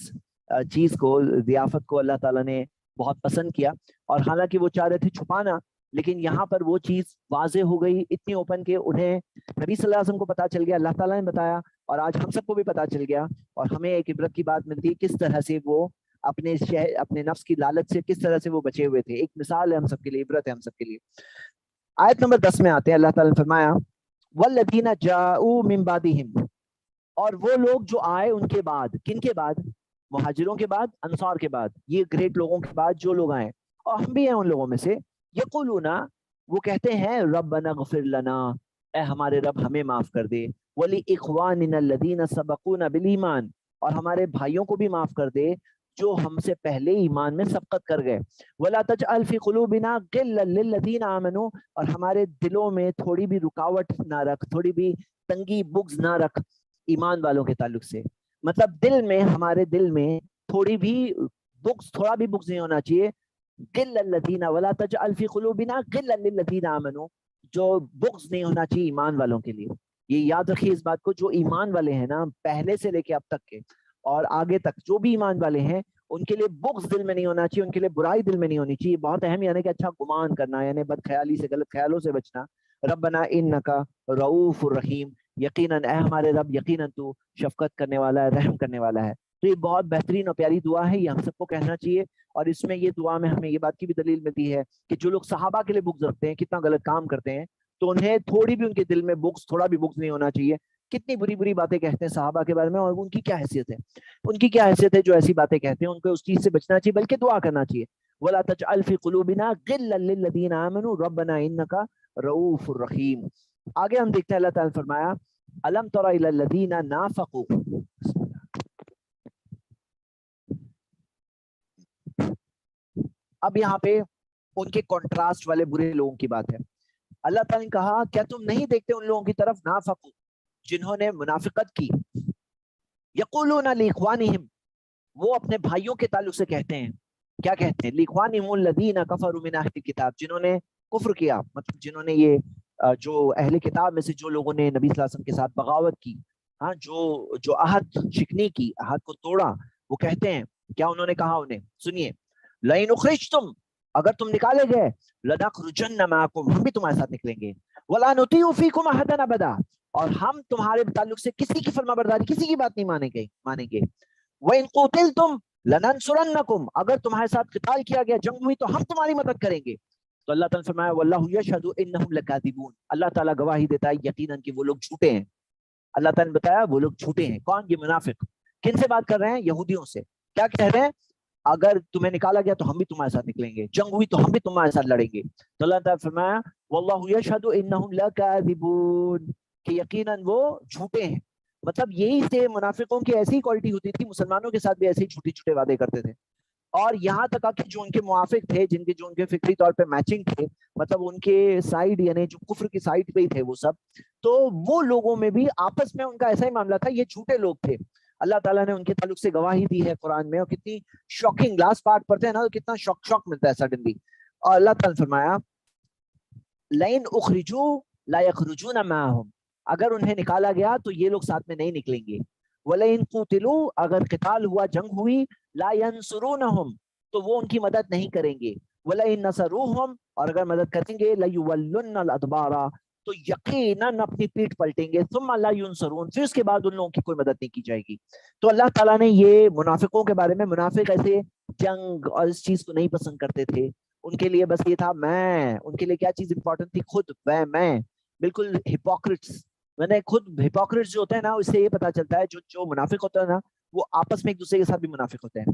A: چیز کو, ضیافت کو اللہ تعالیٰ نے بہت پسند کیا. اور حالانکہ وہ چاہ رہے تھے چھپانا, لیکن یہاں پر وہ چیز واضح ہو گئی اتنی اوپن کہ انہیں نبی صلی اللہ علیہ وسلم کو پتا چل گیا, اللہ تعالیٰ نے بتایا, اور آج ہم سب کو بھی پتا چل گیا. اور ہمیں ایک عبرت کی بات ملتی ہے کس طرح سے وہ اپنے نفس کی لالچ سے کس طرح سے وہ بچے ہوئے تھے. ایک مثال ہے ہم سب کے لیے, عبرت ہے ہم سب کے لیے. آیت نمبر 10 میں آتے ہیں, اللہ تعالیٰ نے فرمایا والذین جاءوا من بعدہم, اور وہ لوگ جو آئے ان کے بعد. کن کے بعد؟ مہاجروں کے بعد, انصار کے بعد, یہ گریٹ لوگوں کے بعد جو لوگ آئے, اور ہم بھی ہیں ان لوگوں میں سے. یقولون, وہ کہتے ہیں ربنا اغفر لنا, اے ہمارے رب ہمیں معاف کر دے, ولاخواننا الذین سبقونا بالایمان, اور ہمارے بھائیوں کو بھی معاف کر دے جو ہم سے پہلے ایمان میں سبقت کر گئے. ولا تجعل فی قلوبنا غلا للذین آمنوا, اور ہمارے دلوں میں تھوڑی بھی رکاوٹ نہ رکھ, تھوڑی بھی تنگی بغض نہ رکھ ایمان والوں کے تعلق سے. مطلب دل میں, ہمارے دل میں تھوڑی بھی بغض, تھوڑا بھی بغض نہیں ہونا چاہیے. غلا الذین ولا تجعل فی قلوبنا غلا للذین آمنوا, جو بغض نہیں ہونا چاہیے ایمان والوں کے لیے. یہ یاد رکھیے اس بات کو, جو ایمان والے ہیں نا, پہلے سے لے کے اب تک کے اور آگے تک جو بھی ایمان والے ہیں, ان کے لیے بغض دل میں نہیں ہونا چاہیے, ان کے لیے برائی دل میں نہیں ہونی چاہیے. بہت اہم, یعنی کہ اچھا گمان کرنا, یعنی بد خیالی سے, غلط خیالوں سے بچنا. ربنا انکا رؤوف الرحیم, یقیناً اے ہمارے رب, یقیناً تو شفقت کرنے والا ہے, رحم کرنے والا ہے. تو یہ بہت بہترین اور پیاری دعا ہے, یہ ہم سب کو کہنا چاہیے. اور اس میں یہ دعا میں ہمیں یہ بات کی بھی دلیل ملتی ہے کہ جو لوگ صحابہ کے لیے بغض رکھتے ہیں, کتنا غلط کام کرتے ہیں, تو انہیں تھوڑی بھی ان کے دل میں بغض, تھوڑا بھی بغض نہیں ہونا چاہیے. کتنی بری بری باتیں کہتے ہیں صحابہ کے بارے میں, اور ان کی کیا حیثیت ہے, ان کی کیا حیثیت ہے جو ایسی باتیں کہتے ہیں. ان کو اس چیز سے بچنا چاہیے, بلکہ دعا کرنا چاہیے. ولا تجعل فی قلوبنا غلا للذین آمنوا ربنا انک رؤوف الرحیم. آگے ہم دیکھتے ہیں اللہ تعالی نے فرمایا الم تر الی الذین نافقوا. اب یہاں پہ ان کے کنٹراسٹ والے برے لوگوں کی بات ہے. اللہ تعالیٰ نے کہا کیا تم نہیں دیکھتے ان لوگوں کی طرف, نافقوا, جنہوں نے منافقت کی. یقولون لاخوانہم, وہ اپنے بھائیوں کے تعلق سے کہتے ہیں, کیا کہتے ہیں, لاخوانہم الذین کفروا من اہل الکتاب, جنہوں نے کفر کیا, مطلب جنہوں نے یہ جو اہل کتاب میں سے جو لوگوں نے نبی صلی اللہ علیہ وسلم کے ساتھ بغاوت کی, ہاں, جو عہد شکنی کی, عہد کو توڑا, وہ کہتے ہیں, کیا انہوں نے کہا انہیں, سنیے, لئن اخرجتم, اگر تم نکالے گئے, لنخرجن معکم, ہم بھی تمہارے ساتھ نکلیں گے, ولا نطیع فیکم احدا ابدا, اور ہم تمہارے تعلق سے کسی کی فرما برداری, کسی کی بات نہیں مانیں گے. وَإِن قُوتِلْتُمْ لَنَنصُرَنَّكُمْ, اگر تمہارے ساتھ قتال کیا گیا, جنگ ہوئی, تو ہم تمہاری مدد کریں گے. تو اللہ تعالیٰ نے فرمایا وَاللَّهُ يَشْهَدُ إِنَّهُمْ لَكَاذِبُونَ, اللہ تعالیٰ گواہی دیتا ہے یقیناً کہ وہ لوگ جھوٹے ہیں. اللہ تعالیٰ نے بتایا وہ لوگ جھوٹے ہیں. کون؟ یہ منافق. کن سے بات کر رہے ہیں؟ یہودیوں سے. کیا کہہ رہے ہیں؟ اگر تمہیں نکالا گیا تو ہم بھی تمہارے ساتھ نکلیں گے, جنگ ہوئی تو ہم بھی تمہارے ساتھ لڑیں گے. تو اللہ تعالیٰ نے فرمایا وَاللَّهُ يَشْهَدُ إِنَّهُمْ لَكَاذِبُونَ, کہ یقیناً وہ جھوٹے ہیں. مطلب یہی سے منافقوں کی ایسی کوالٹی ہوتی تھی, مسلمانوں کے ساتھ بھی ایسے ہی جھوٹے جھوٹے وعدے کرتے تھے. اور یہاں تک کہ جو ان کے موافق تھے، جو ان کے فکری طور پہ میچنگ تھے، مطلب ان کے سائڈ یعنی جو کفر کی سائڈ پہ ہی تھے وہ سب، تو وہ لوگوں میں بھی آپس میں ان کا ایسا ہی معاملہ تھا. یہ جھوٹے لوگ تھے. اللہ تعالیٰ نے ان کے تعلق سے گواہی دی ہے قرآن میں، اور کتنی شاکنگ، لاسٹ پارٹ پڑھتے ہیں نا تو کتنا شوق ملتا ہے سڈنلی. اور اللہ تعالیٰ نے فرمایا لئن اخرجوا لا یخرجون معهم، اگر انہیں نکالا گیا تو یہ لوگ ساتھ میں نہیں نکلیں گے. وَلَئِن قُوتِلُوا، اگر قتال ہوا، جنگ ہوئی، لا ينصرونهم، تو وہ ان کی مدد نہیں کریں گے. وَلَئِن نَصَرُوهُمْ، اور اگر مدد کریں گے، لَيُوَلُّنَّ الْأَدْبَارَ، تو یقیناً اپنی پیٹھ پلٹیں گے. ثُمَّ لَا يُنصَرُونَ، پھر اس کے بعد ان لوگوں کی کوئی مدد نہیں کی جائے گی. تو اللہ تعالیٰ نے یہ منافقوں کے بارے میں، منافق ایسے جنگ اور اس چیز کو نہیں پسند کرتے تھے. ان کے لیے بس یہ تھا میں، ان کے لیے کیا چیز امپورٹنٹ تھی؟ خود میں بالکل ہپوکریٹس. میں نے خود ہپوکریٹس جو ہوتے ہیں نا، اس سے یہ پتا چلتا ہے جو منافق ہوتا ہے نا، وہ آپس میں ایک دوسرے کے ساتھ بھی منافق ہوتے ہیں.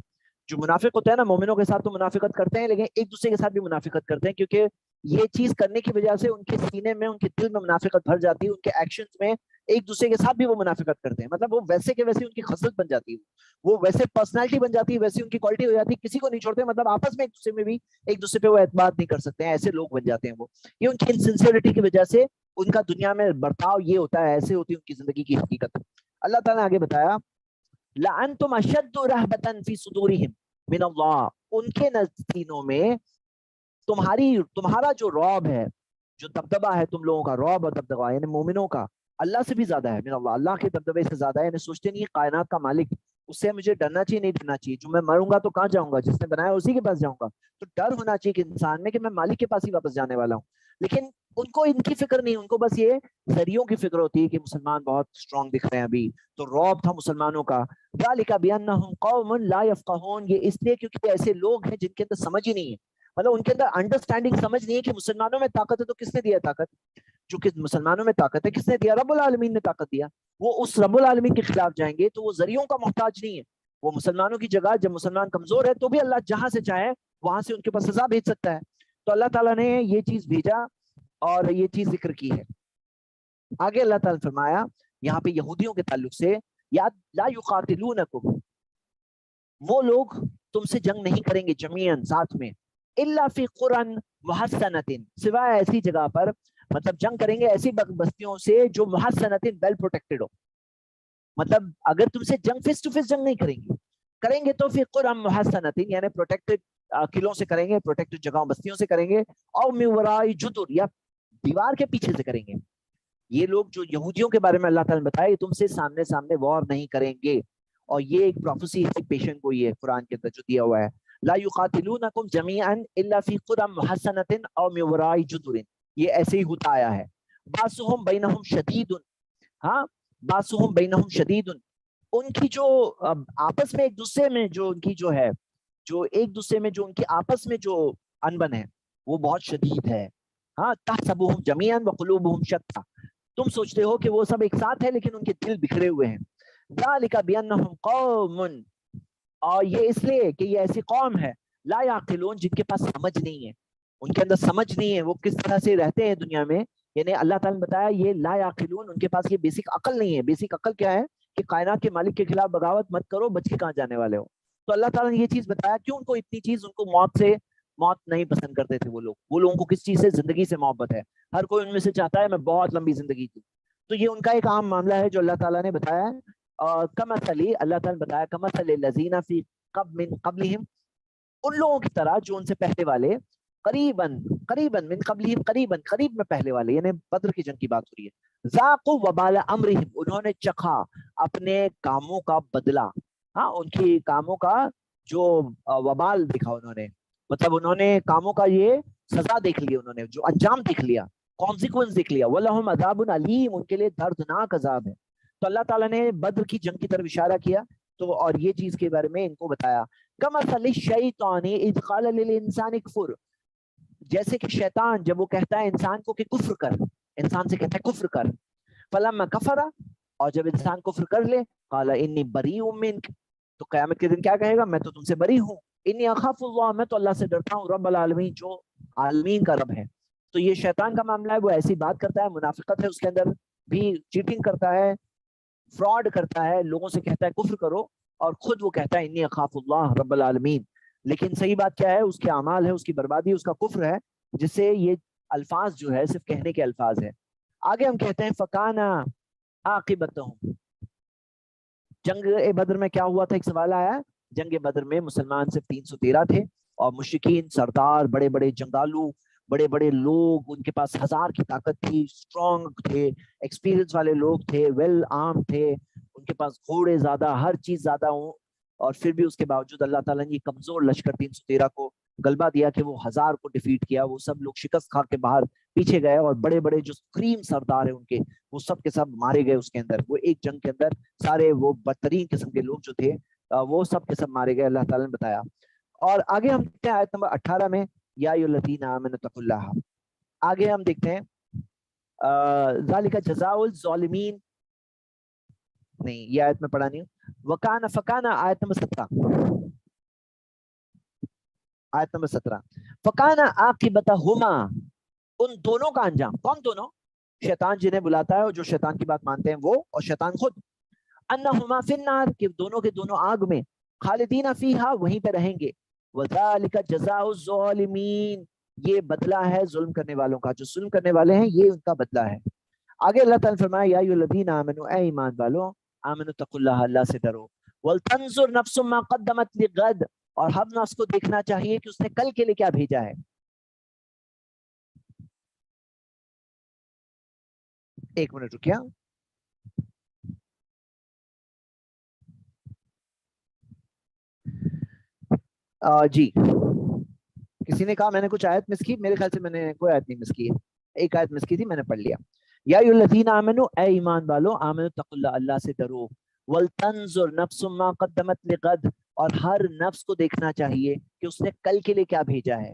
A: جو منافق ہوتے ہیں نا، مومنوں کے ساتھ تو منافقت کرتے ہیں، لیکن ایک دوسرے کے ساتھ بھی منافقت کرتے ہیں، کیونکہ یہ چیز کرنے کی وجہ سے ان کے سینے میں، ان کے دل میں منافقت بھر جاتی ہے. ان کے ایکشنز میں ایک دوسرے کے ساتھ بھی وہ منافقت کرتے ہیں. مطلب وہ ویسے کے ویسے ان کی خصلت بن جاتی ہے، وہ ویسے پرسنالٹی بن جاتی ہے، ویسی ان کی کوالٹی ہو جاتی ہے، کسی کو نہیں چھوڑتے. مطلب آپس میں ایک دوسرے میں بھی ایک دوسرے پہ وہ اعتماد نہیں کر سکتے ہیں، ایسے لوگ بن جاتے ہیں وہ. یہ ان کی انسنسیئرٹی کی وجہ سے ان کا دنیا میں برتاؤ یہ ہوتا ہے، ایسے ہوتی ہے ان کی زندگی کی حقیقت. اللہ تعالیٰ نے آگے بتایا لَأَنْتُمْ أَشَدُّ رَهْبَةً فِي صُدُورِهِمْ مِنَ اللَّهِ، ان کے نزدینوں میں تمہارا جو رعب ہے، جو دبدبہ ہے تم لوگوں کا، رعب اور دبدبہ یعنی مومنوں کا، اللہ سے بھی زیادہ ہے. من اللہ، اللہ کے دبدبے سے زیادہ ہے. یعنی سوچتے نہیں کائنات کا مالک، اس سے مجھے ڈرنا چاہیے نہیں ڈرنا چاہیے؟ جو میں مروں گا تو کہاں جاؤں گا؟ جس نے بنایا اسی کے پاس جاؤں گا. تو ڈر ہونا چاہیے کہ انسان میں کہ میں مالک کے پاس ہی واپس جانے والا ہوں. لیکن ان کو ان کی فکر نہیں، ان کو بس یہ ذریعوں کی فکر ہوتی ہے کہ مسلمان بہت اسٹرانگ دکھ رہے ہیں ابھی، تو رعب تھا مسلمانوں کا. ذَلِكَ بِأَنَّهُمْ قَوْمٌ لَا يَفْقَهُونَ، یہ اس لیے کیونکہ ایسے لوگ ہیں جن کے اندر سمجھ ہی نہیں ہے. مطلب ان کے اندر انڈرسٹینڈنگ سمجھ نہیں ہے کہ مسلمانوں میں طاقت ہے تو کس نے دیا طاقت؟ جو کہ مسلمانوں میں طاقت ہے کس نے دیا؟ رب العالمین نے طاقت دیا. وہ اس رب العالمین کے خلاف جائیں گے تو وہ ذریعوں کا محتاج نہیں ہے. وہ مسلمانوں کی جگہ جب مسلمان کمزور ہے تو بھی اللہ جہاں سے چاہے وہاں سے ان کے پاس سزا بھیج سکتا ہے. تو اللہ تعالیٰ نے یہ چیز بھیجا اور یہ چیز ذکر کی ہے. آگے اللہ تعالیٰ نے فرمایا یہاں پہ یہودیوں کے تعلق سے، یا لا یقاتلونکم، وہ لوگ تم سے جنگ نہیں کریں گے جمیعاً ساتھ میں، الا فی قرن محصنۃ، سوائے ایسی جگہ پر، مطلب جنگ کریں گے ایسی بستیوں سے جو محصنۃ ویل پروٹیکٹڈ ہو. مطلب اگر تم سے جنگ فیس ٹو فیس جنگ نہیں کریں گے تو فی قرن محصنۃ یعنی پروٹیکٹڈ قلعوں سے کریں گے، پروٹیکٹڈ جگہوں بستیوں سے کریں گے، او من وراء جدر، یا دیوار کے پیچھے سے کریں گے. یہ لوگ جو یہودیوں کے بارے میں اللہ تعالیٰ نے بتایا، یہ تم سے سامنے سامنے وار نہیں کریں گے. اور یہ ایک پروفیسی پیشن گوئی ہے قرآن کے اندر جو دیا ہوا ہے، لا یقاتلونکم جمیعا الا فی قرى محصنۃ او من وراء جدر، یہ ایسے ہی ہوتا آیا ہے. باسهم بینہم شدید، ہاں باسهم بینہم شدید، ان کی جو آپس میں ایک دوسرے میں جو ان کی جو ہے، جو ایک دوسرے میں جو ان کی آپس میں جو انبن ہے وہ بہت شدید ہے. ہاں تحسبهم جميعا وقلوبهم شتى، تم سوچتے ہو کہ وہ سب ایک ساتھ ہے لیکن ان کے دل بکھرے ہوئے ہیں. ذالک بانہم قوم، اور یہ اس لیے کہ یہ ایسی قوم ہے، لا یعقلون، جن کے پاس سمجھ نہیں ہے، ان کے اندر سمجھ نہیں ہے وہ کس طرح سے رہتے ہیں دنیا میں. یعنی اللہ تعالیٰ نے بتایا یہ لا یعقلون، ان کے پاس یہ بیسک عقل نہیں ہے. بیسک عقل کیا ہے کہ کائنات کے مالک کے خلاف بغاوت مت کرو، بچ کے کہاں جانے والے ہو. تو اللہ تعالیٰ نے یہ چیز بتایا کیوں ان کو اتنی چیز، ان کو موت نہیں پسند کرتے تھے وہ لوگ. وہ لوگوں کو کس چیز سے؟ زندگی سے محبت ہے. ہر کوئی ان میں سے چاہتا ہے میں بہت لمبی زندگی دوں. تو یہ ان کا ایک عام معاملہ ہے جو اللہ تعالیٰ نے بتایا. اور کمثلی، اللہ تعالیٰ نے بتایا کمثل الذین فی من قبلہم، ان لوگوں کی طرح جو ان سے پہلے والے، قریباً من قبلہم، قریب میں پہلے والے، یعنی بدر کی جنگ کی بات ہو رہی ہے. ذاقوا وبال امرہم، انہوں نے چکھا اپنے کاموں کا بدلہ. ہاں ان کی کاموں کا جو وبال دکھا انہوں نے، مطلب انہوں نے کاموں کا یہ سزا دیکھ لی، انہوں نے جو انجام دیکھ لیا، کانسیکوینس دیکھ لیا. وَلَهُمْ عَذَابٌ عَلِيمٌ، ان کے لیے دردناک عذاب ہے. تو اللہ تعالیٰ نے بدر کی جنگ کی طرف اشارہ کیا تو، اور یہ چیز کے بارے میں ان کو بتایا. کَمَثَلِ الشَّيْطَانِ إِذْ قَالَ لِلْإِنسَانِ اكْفُرْ، جیسے کہ شیطان جب وہ کہتا ہے انسان کو کہ کفر کر، انسان سے کہتا ہے کفر کر. فَلَمَّا كَفَرَ، اور جب انسان کفر کر لے، قَالَ إِنِّي بَرِيءٌ مِّنْكَ، تو قیامت کے دن کیا کہے گا؟ میں تو تم سے بری ہوں. انی اخاف اللہ، میں تو اللہ سے ڈرتا ہوں، رب العالمین، جو عالمین کا رب ہے. تو یہ شیطان کا معاملہ ہے، وہ ایسی بات کرتا ہے، منافقت ہے اس کے اندر بھی، چیٹنگ کرتا ہے، فراڈ کرتا ہے، لوگوں سے کہتا ہے کفر کرو، اور خود وہ کہتا ہے انی اخاف اللہ رب العالمین. لیکن صحیح بات کیا ہے؟ اس کے اعمال ہے، اس کی بربادی، اس کا کفر ہے، جس سے یہ الفاظ جو ہے صرف کہنے کے الفاظ ہے۔ آگے ہم کہتے ہیں فکانا عاقبتہم، جنگ بدر میں کیا ہوا تھا؟ ایک سوال آیا۔ جنگ بدر میں مسلمان صرف 313 تھے، اور مشرکین سردار، بڑے بڑے جنگالو، بڑے بڑے لوگ، ان کے پاس ہزار کی طاقت تھی، اسٹرانگ تھے، ایکسپیرینس والے لوگ تھے، ویل آرم تھے، ان کے پاس گھوڑے زیادہ، ہر چیز زیادہ ہوں، اور پھر بھی اس کے باوجود اللہ تعالیٰ نے کمزور لشکر 313 کو غلبہ دیا کہ وہ 1000 کو ڈیفیٹ کیا۔ وہ سب لوگ شکست کھا کے باہر پیچھے گئے، اور بڑے بڑے جو کریم سردار ہیں ان کے، وہ سب کے سب مارے گئے اس کے اندر۔ وہ ایک جنگ کے اندر سارے وہ بدترین قسم کے لوگ جو تھے وہ سب کے سب مارے گئے، اللہ تعالیٰ نے بتایا۔ اور آگے ہم دیکھتے ہیں آیت نمبر 18 میں، یا ایھا الذین آمنوا اتقوا اللہ۔ آگے ہم دیکھتے ہیں ذالک جزاء الظالمین، نہیں یہ آیت میں پڑھا نہیں ہوں، وکان فکانا، آیت نمبر 17، آیت نمبر 17، فکانا عاقبتہما، ان دونوں کا انجام، کون دونوں؟ شیطان جنہیں بلاتا ہے اور جو شیطان کی بات مانتے ہیں وہ، اور شیطان خود، انہما فی النار، کہ دونوں کے دونوں آگ میں، خالدین فیہا، وہیں پہ رہیں گے، وذالک جزاء الظالمین، یہ بدلہ ہے ظلم کرنے والوں کا، جو ظلم کرنے والے ہیں یہ ان کا بدلہ ہے۔ آگے اللہ تعالیٰ نے فرمایا یا ایھا الذین آمنوا، اے ایمان والو، آمنوا اتقوا اللہ، اللہ سے ڈرو، ولتنظر نفس ما قدمت لغد، اور ہر نفس کو دیکھنا چاہیے کہ اس نے کل کے لیے کیا بھیجا ہے۔ ایک منٹ رکیا، جی کسی نے کہا میں نے کچھ آیت مس کی، میرے خیال سے میں نے کوئی آیت نہیں مس کی ہے، ایک آیت مس کی تھی، میں نے پڑھ لیا۔ یا ایھا الذین آمنوا، اے ایمان والو، آمنوا اتقوا اللہ، اللہ سے ڈرو، ولتنظر نفس ما قدمت لغد، اور ہر نفس کو دیکھنا چاہیے کہ اس نے کل کے لیے کیا بھیجا ہے،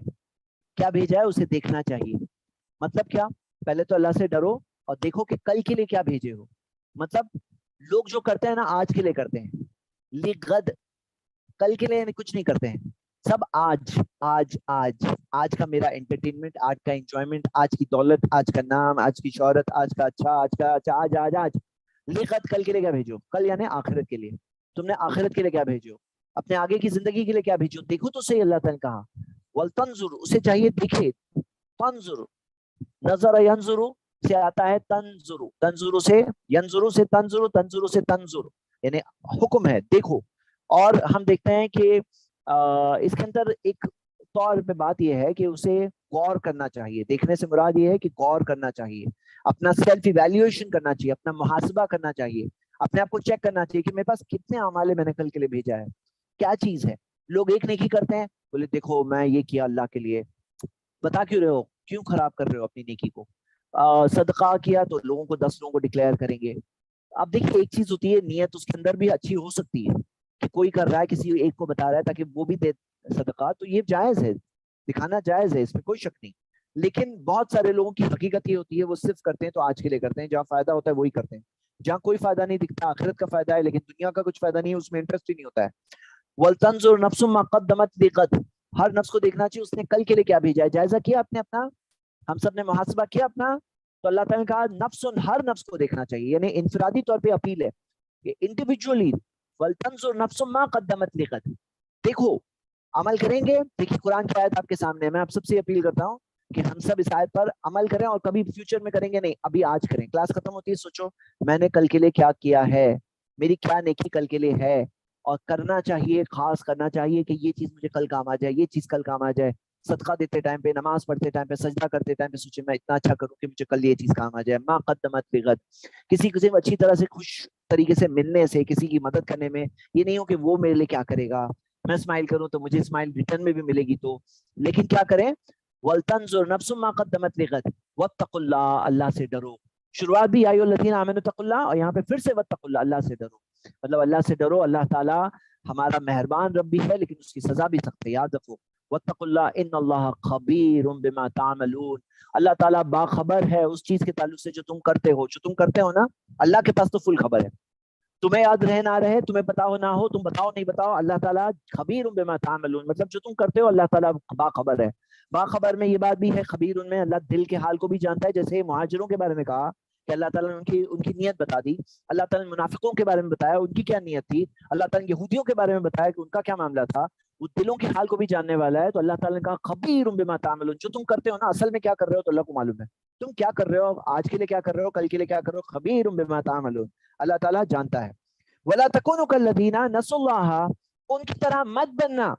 A: کیا بھیجا ہے اسے دیکھنا چاہیے۔ مطلب کیا؟ پہلے تو اللہ سے ڈرو اور دیکھو کہ کل کے لیے کیا بھیجے ہو۔ مطلب لوگ جو کرتے ہیں نا آج کے لیے کرتے ہیں، لغد، کل کے لیے کچھ نہیں کرتے ہیں، سب آج آج آج، آج کا میرا انٹرٹینمنٹ، آج کا انجوائمنٹ، آج کی دولت، آج کا نام، آج کی شہرت، آج کا اچھا، آج کا اچھا، آج آج آج، لغت، کل کے لیے کیا بھیجو؟ کل یعنی آخرت کے لیے، تم نے آخرت کے لیے کیا بھیجو، اپنے آگے کی زندگی کے لیے کیا بھیجو، دیکھو تو صحیح۔ اللہ تعالیٰ نے کہا ولتنظر، اسے چاہیے دیکھے، تنظر، نظر ینظر سے آتا ہے تنظر، تنظر سے ینظر سے تنظر، تنظر سے تنظر، یعنی حکم ہے دیکھو۔ اور ہم دیکھتے ہیں کہ اس کے اندر ایک طور پہ بات یہ ہے کہ اسے غور کرنا چاہیے، دیکھنے سے مراد یہ ہے کہ غور کرنا چاہیے، اپنا سیلف ایویلیویشن کرنا چاہیے، اپنا محاسبہ کرنا چاہیے، اپنے آپ کو چیک کرنا چاہیے کہ میرے پاس کتنے اعمال میں نے کل کے لیے بھیجا ہے، کیا چیز ہے۔ لوگ ایک نیکی کرتے ہیں، بولے دیکھو میں یہ کیا اللہ کے لیے، بتا کیوں رہے ہو، کیوں خراب کر رہے ہو اپنی نیکی کو۔ صدقہ کیا تو لوگوں کو 10 لوگوں کو ڈکلیئر کریں گے۔ اب دیکھیے ایک چیز ہوتی ہے نیت، اس کے اندر بھی اچھی ہو سکتی ہے کہ کوئی کر رہا ہے کسی ایک کو بتا رہا ہے تاکہ وہ بھی دے صدقہ، تو یہ جائز ہے، دکھانا جائز ہے، اس میں کوئی شک نہیں۔ لیکن بہت سارے لوگوں کی حقیقت یہ ہوتی ہے وہ صرف کرتے ہیں تو آج کے لیے کرتے ہیں، جہاں فائدہ ہوتا ہے وہی کرتے ہیں، جہاں کوئی فائدہ نہیں دکھتا، آخرت کا فائدہ ہے لیکن دنیا کا کچھ فائدہ نہیں ہے، اس میں انٹرسٹ ہی نہیں ہوتا ہے۔ وَلْتَنْظُرْ نَفْسٌ مَا قَدَّمَتْ لِغَدٍ، ہر نفس کو دیکھنا چاہیے اس نے کل کے لیے کیا بھیجا ہے، جائزہ کیا آپ نے اپنا، ہم سب نے محاسبہ کیا اپنا۔ تو اللہ تعالیٰ نے کہا نفس، ہر نفس کو دیکھنا چاہیے، یعنی انفرادی طور پہ اپیل ہے کہ انڈیویجولی، وَلْتَنْظُرْ نَفْسٌ مَا قَدَّمَتْ لِغَدٍ، دیکھو عمل کریں گے۔ دیکھیے قرآن کی آیت آپ کے سامنے ہے، میں آپ سب سے اپیل کرتا ہوں کہ ہم سب اس آیت پر عمل کریں، اور کبھی فیوچر میں کریں گے نہیں، ابھی آج کریں۔ کلاس ختم ہوتی ہے سوچو میں نے کل کے لیے کیا کیا ہے، میری کیا نیکی کل کے لیے ہے، اور کرنا چاہیے، خاص کرنا چاہیے کہ یہ چیز مجھے کل کام آ جائے، یہ چیز کل کام آ جائے۔ صدقہ دیتے ٹائم پہ، نماز پڑھتے ٹائم پہ، سجدہ کرتے ٹائم پہ سوچے میں اتنا اچھا کروں کہ مجھے کل یہ چیز کام آ جائے۔ ما قدمت لغد، کسی کسی کو اچھی طرح سے خوش طریقے سے ملنے سے، کسی کی مدد کرنے میں یہ نہیں ہو کہ وہ میرے لیے کیا کرے گا، میں اسمائل کروں تو مجھے اسمائل ریٹرن میں بھی ملے گی، تو لیکن کیا کریں، وَلْتَنْظُرْ نَفْسٌ مَا قَدَّمَتْ لِغَدٍ وَاتَّقُوا اللَّهَ، اللہ سے ڈرو۔ شروعات بھی یا ایھا الذین آمنوا اتقوا اللہ، اور یہاں پہ پھر سے واتقوا اللہ، اللہ سے ڈرو، مطلب اللہ سے ڈرو۔ اللہ تعالیٰ ہمارا مہربان رب بھی ہے لیکن اس کی سزا بھی سخت ہے، یاد رکھو واتقوا اللہ ان اللہ خبیر بما تعملون، اللہ تعالیٰ باخبر ہے اس چیز کے تعلق سے جو تم کرتے ہو، جو تم کرتے ہو نا، اللہ کے پاس تو فل خبر ہے، تمہیں یاد رہے نہ رہے، تمہیں پتا ہو نہ ہو، تم بتاؤ نہیں بتاؤ، اللہ تعالیٰ خبیر بما تعملون، مطلب جو تم کرتے ہو اللہ تعالیٰ باخبر ہے۔ باخبر میں یہ بات بھی ہے، خبیر ان میں اللہ دل کے حال کو بھی جانتا ہے، جیسے مہاجروں کے بارے میں کہا کہ اللہ تعالیٰ نے ان کی نیت بتا دی. اللہ تعالیٰ نے منافقوں کے بارے میں بتایا ان کی کیا نیت تھی. اللہ تعالیٰ نے یہودیوں کے بارے میں بتایا کہ ان کا کیا معاملہ تھا. وہ دلوں کے حال کو بھی جاننے والا ہے. تو اللہ تعالیٰ نے کہا خبیر بما تعملون, جو تم کرتے ہو نا اصل میں کیا کر رہے ہو تو اللہ کو معلوم ہے. تم کیا کر رہے ہو, آج کے لیے کیا کر رہے ہو, کل کے لیے کیا کر رہے ہو, خبیر بما تعملون, اللہ تعالیٰ جانتا ہے. ولا تکونوا کالذین نسوا اللہ, ان کی طرح مت بننا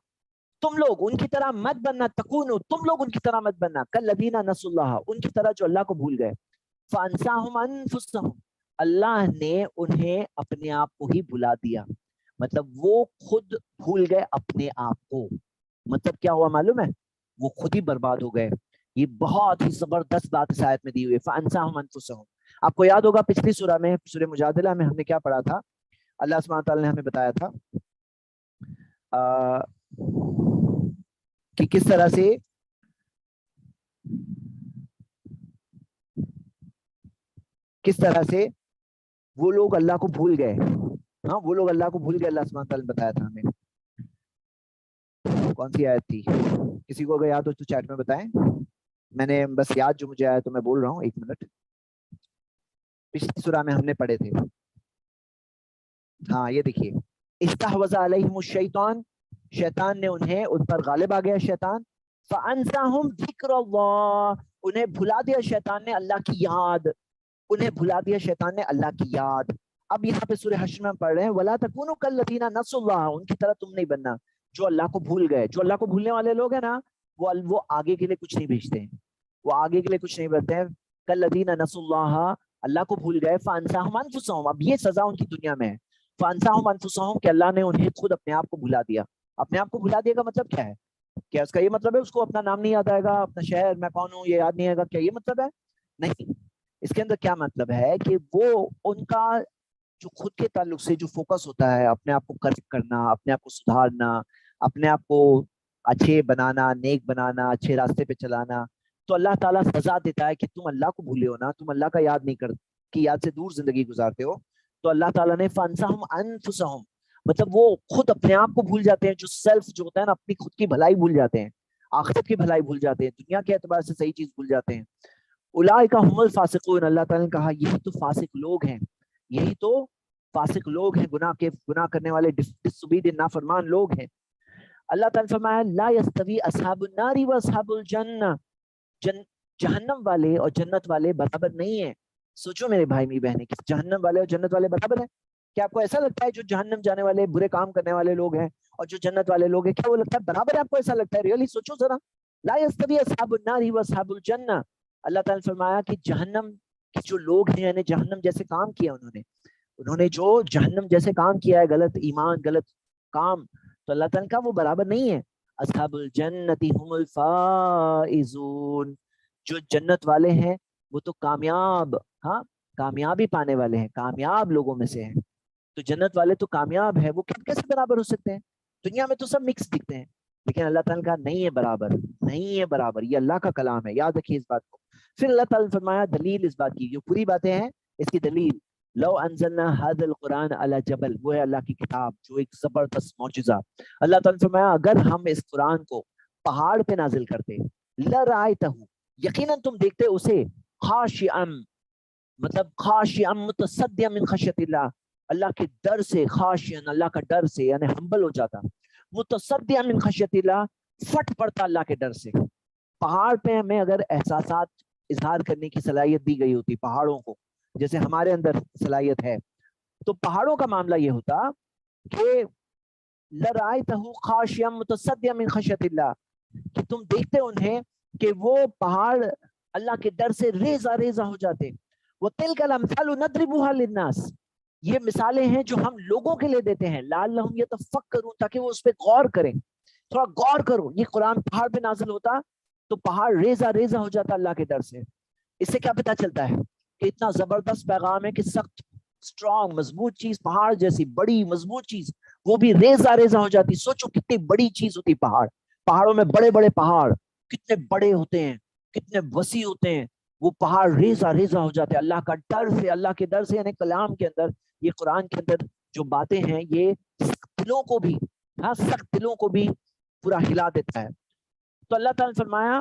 A: تم لوگ, ان کی طرح مت بننا, تکونوا تم لوگ ان کی طرح مت بننا, کالذین نسوا اللہ, ان کی طرح جو اللہ کو بھول گئے. فانساہم انفسہم, اللہ نے انہیں اپنے آپ کو ہی بھلا دیا, مطلب وہ خود بھول گئے اپنے آپ کو. مطلب کیا ہوا معلوم ہے, وہ خود ہی برباد ہو گئے. یہ بہت ہی زبردست بات اس آیت میں دی ہوئی ہے, فانساہم انفسہم. آپ کو یاد ہوگا پچھلی سورہ میں, سورہ مجادلہ میں ہم نے کیا پڑھا تھا. اللہ سبحانہ تعالیٰ نے ہمیں بتایا تھا کہ کس طرح سے وہ لوگ اللہ کو بھول گئے. ہاں وہ لوگ اللہ کو بھول گئے, اللہ سبحانہ تعالیٰ نے بتایا تھا ہمیں. کون سی آیت تھی, کسی کو اگر یاد ہو تو چیٹ میں بتائیں. میں نے بس یاد جو مجھے آیا تو میں بول رہا ہوں, ایک منٹ. پچھلی سورہ میں ہم نے پڑھے تھے. ہاں یہ دیکھیے, استحوذ علیہم الشیطان, شیطان نے انہیں, ان پر غالب آ گیا شیطان. فانساہم ذکر اللہ, انہیں بھلا دیا شیطان نے اللہ کی یاد, انہیں بھلا دیا شیطان نے اللہ کی یاد. اب یہاں پہ سورہ حشر میں ہم پڑھ رہے ہیں ولا تکونوا کالذین نسوا اللہ, ان کی طرح تم نہیں بننا جو اللہ کو بھول گئے. جو اللہ کو بھولنے والے لوگ ہیں نا, وہ آگے کے لیے کچھ نہیں بھیجتے ہیں, وہ آگے کے لیے کچھ نہیں بھیجتے ہیں. کالذین نسوا اللہ, اللہ کو بھول گئے. فانساہم انفسہم, اب یہ سزا ان کی دنیا میں ہے. فانساہم انفسہم, کہ اللہ نے انہیں خود اپنے آپ کو بھلا دیا. اپنے آپ کو بھلا دیا کا مطلب کیا ہے, کیا اس کا یہ مطلب ہے اس کو اپنا نام نہیں یاد آئے گا, اپنا شہر میں کون ہوں یہ یاد نہیں آئے گا, کیا یہ مطلب ہے؟ نہیں. اس کے اندر کیا مطلب ہے کہ وہ ان کا جو خود کے تعلق سے جو فوکس ہوتا ہے, اپنے آپ کو کریکٹ کرنا, اپنے آپ کو سدھارنا, اپنے آپ کو اچھے بنانا, نیک بنانا, اچھے راستے پہ چلانا, تو اللہ تعالیٰ سزا دیتا ہے کہ تم اللہ کو بھولے ہو نا, تم اللہ کا یاد نہیں کرتے, کی یاد سے دور زندگی گزارتے ہو. تو اللہ تعالیٰ نے فانساہم انفسہم, مطلب وہ خود اپنے آپ کو بھول جاتے ہیں. جو سیلف جو ہوتا ہے نا, اپنی خود کی بھلائی بھول جاتے ہیں, آخرت کی بھلائی بھول جاتے ہیں, دنیا کے اعتبار سے صحیح چیز بھول جاتے ہیں. اولئک هم الفاسقون, اللہ تعالیٰ نے کہا یہی تو فاسق لوگ ہیں, یہی تو فاسق لوگ ہیں, گناہ کرنے والے, ڈسوبیڈینٹ نافرمان لوگ ہیں. اللہ تعالیٰ نے فرمایا لا یستوی اصحاب النار و اصحاب الجنہ, جہنم والے اور جنت والے برابر نہیں ہیں. سوچو میرے بھائی می بہنیں, کہ جہنم والے اور جنت والے برابر ہیں. کیا آپ کو ایسا لگتا ہے جو جہنم جانے والے برے کام کرنے والے لوگ ہیں اور جو جنت والے لوگ ہیں, کیا وہ لگتا ہے برابر ہے؟ آپ کو ایسا لگتا ہے؟ ریئلی سوچو ذرا. لا یستوی اصحاب النار و اصحاب الجنہ, اللہ تعالیٰ نے فرمایا کہ جہنم کے جو لوگ ہیں, یعنی جہنم جیسے کام کیا انہوں نے جو جہنم جیسے کام کیا ہے, غلط ایمان, غلط کام, تو اللہ تعالیٰ کا وہ برابر نہیں ہے. اصحاب الجنت هم الفائزون, جو جنت والے ہیں وہ تو کامیاب, ہاں کامیابی پانے والے ہیں, کامیاب لوگوں میں سے ہیں. تو جنت والے تو کامیاب ہے, وہ کیسے برابر ہو سکتے ہیں؟ دنیا میں تو سب مکس دکھتے ہیں, لیکن اللہ تعالیٰ کا نہیں ہے برابر, نہیں ہے برابر. یہ اللہ کا کلام ہے, یاد رکھیے اس بات کو. پھر اللہ تعالیٰ نے فرمایا دلیل اس بات کی, جو پوری باتیں ہیں اس کی دلیل, لو انزلنا هذا القرآن على جبل, وہ ہے اللہ کی کتاب جو ایک زبردست معجزہ. اللہ تعالیٰ نے فرمایا اگر ہم اس قرآن کو پہاڑ پہ نازل کرتے, لرأيته, یقیناً تم دیکھتے اسے, خاشعا, مطلب خاشعا متصدعا من خشیت اللہ, اللہ کے ڈر سے, خاشعا اللہ کا ڈر سے یعنی ہمبل ہو جاتا, متصدعا من خشیت اللہ, پھٹ پڑتا اللہ کے ڈر سے. پہاڑ پہ ہمیں اگر احساسات اظہار کرنے کی صلاحیت دی گئی ہوتی پہاڑوں کو, جیسے ہمارے اندر صلاحیت ہے, تو پہاڑوں کا معاملہ یہ ہوتا کہ لرأيته خاشعا متصدعا من خشیت اللہ, کہ تم دیکھتے انہیں کہ وہ پہاڑ اللہ کے ڈر سے ریزہ ریزہ ہو جاتے. وَتِلْكَ الْأَمْثَالُ نَضْرِبُهَا لِلنَّاسِ, یہ مثالیں ہیں جو ہم لوگوں کے لیے دیتے ہیں, لعلہم یتفکرون, تاکہ وہ اس پہ غور کریں. تھوڑا غور کرو, یہ قرآن پہاڑ پہ نازل ہوتا تو پہاڑ ریزہ ریزہ ہو جاتا اللہ کے ڈر سے. اس سے کیا پتہ چلتا ہے کہ اتنا زبردست پیغام ہے کہ سخت, اسٹرانگ, مضبوط چیز, پہاڑ جیسی بڑی مضبوط چیز, وہ بھی ریزہ ریزہ ہو جاتی. سوچو کتنی بڑی چیز ہوتی پہاڑ, پہاڑوں میں بڑے بڑے پہاڑ کتنے بڑے ہوتے ہیں, کتنے وسیع ہوتے ہیں, وہ پہاڑ ریزہ ریزہ ہو جاتے ہیں اللہ کا ڈر سے. اللہ کے ڈر سے یعنی کلام کے اندر, یہ قرآن کے اندر جو باتیں ہیں یہ دلوں کو بھی, ہاں سخت دلوں کو بھی پورا ہلا دیتا ہے. تو اللہ تعالیٰ نے فرمایا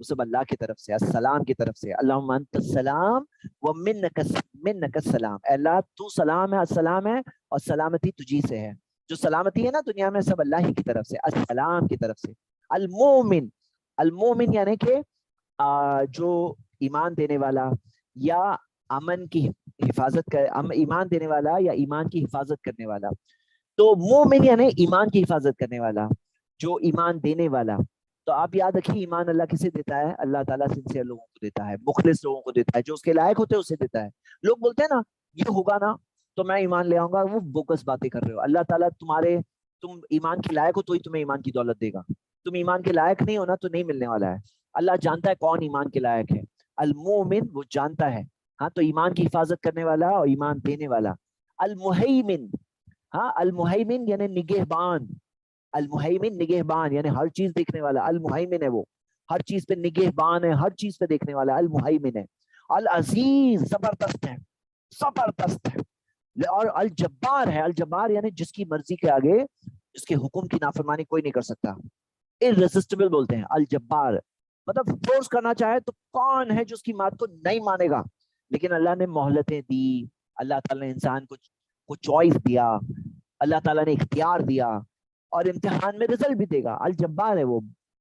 A: وہ سب اللہ کی طرف سے، السلام کی طرف سے. اللہم انت السلام و منک السلام. اے اللہ تو سلام ہے، السلام ہے، اور سلامتی تجھی سے ہے. جو سلامتی ہے نا دنیا میں سب اللہ ہی کی طرف سے، السلام کی طرف سے. المومن، المومن یعنی کہ جو ایمان دینے والا یا امن کی حفاظت کر، ایمان دینے والا یا ایمان کی حفاظت کرنے والا. تو مومن یعنی ایمان کی حفاظت کرنے والا، جو ایمان دینے والا. تو آپ یاد رکھیے ایمان اللہ کسے دیتا ہے؟ اللہ تعالیٰ سنسیئر لوگوں کو دیتا ہے، مخلص لوگوں کو دیتا ہے، جو اس کے لائق ہوتے ہیں اسے دیتا ہے. لوگ بولتے ہیں نا یہ ہوگا نا تو میں ایمان لے آؤں گا، وہ بوگس باتیں کر رہے ہو. اللہ تعالیٰ تم ایمان کے لائق ہو تو ہی تمہیں ایمان کی دولت دے گا. تم ایمان کے لائق نہیں ہونا تو نہیں ملنے والا ہے. اللہ جانتا ہے کون ایمان کے لائق ہے. المومن وہ جانتا ہے. ہاں تو ایمان کی حفاظت کرنے والا اور ایمان دینے والا. المہیمن، ہاں المہیمن یعنی نگہبان. المہیمن نگہبان یعنی ہر چیز دیکھنے والا. المہیمن ہے وہ ہر چیز پہ نگہبان ہے، ہر چیز پہ دیکھنے والا. المہیمن ہے. العزیز زبردست ہے، زبردست ہے. اور الجبار ہے. الجبار یعنی جس کی مرضی کے آگے اس کے حکم کی نافرمانی کوئی نہیں کر سکتا. irresistible بولتے ہیں الجبار. مطلب فورس کرنا چاہے تو کون ہے جو اس کی بات کو نہیں مانے گا. لیکن اللہ نے مہلتیں دی، اللہ تعالیٰ نے انسان کو چوائس دیا، اللہ تعالیٰ نے اختیار دیا، اور امتحان میں رزلٹ بھی دے گا. الجبار ہے وہ.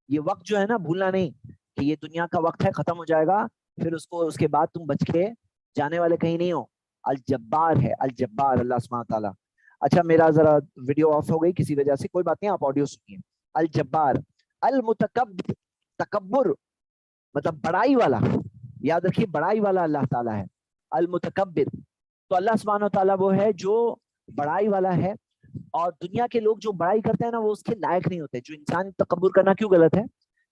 A: یہ وقت جو ہے نا بھولنا نہیں کہ یہ دنیا کا وقت ہے، ختم ہو جائے گا، پھر اس کے بعد تم بچ کے جانے والے کہیں نہیں ہو. الجبار ہے، الجبار اللہ سبحانہ تعالیٰ. اچھا میرا ذرا ویڈیو آف ہو گئی کسی وجہ سے، کوئی بات نہیں، آپ آڈیو سنیے. الجبار. المتکبر، تکبر مطلب بڑائی والا. یاد رکھیے بڑائی والا اللہ تعالیٰ ہے المتکبر. تو اللہ سبحانہ تعالیٰ وہ ہے جو بڑائی والا ہے. اور دنیا کے لوگ جو بڑائی کرتے ہیں نا وہ اس کے لائق نہیں ہوتے. جو انسان تکبر کرنا کیوں غلط ہے؟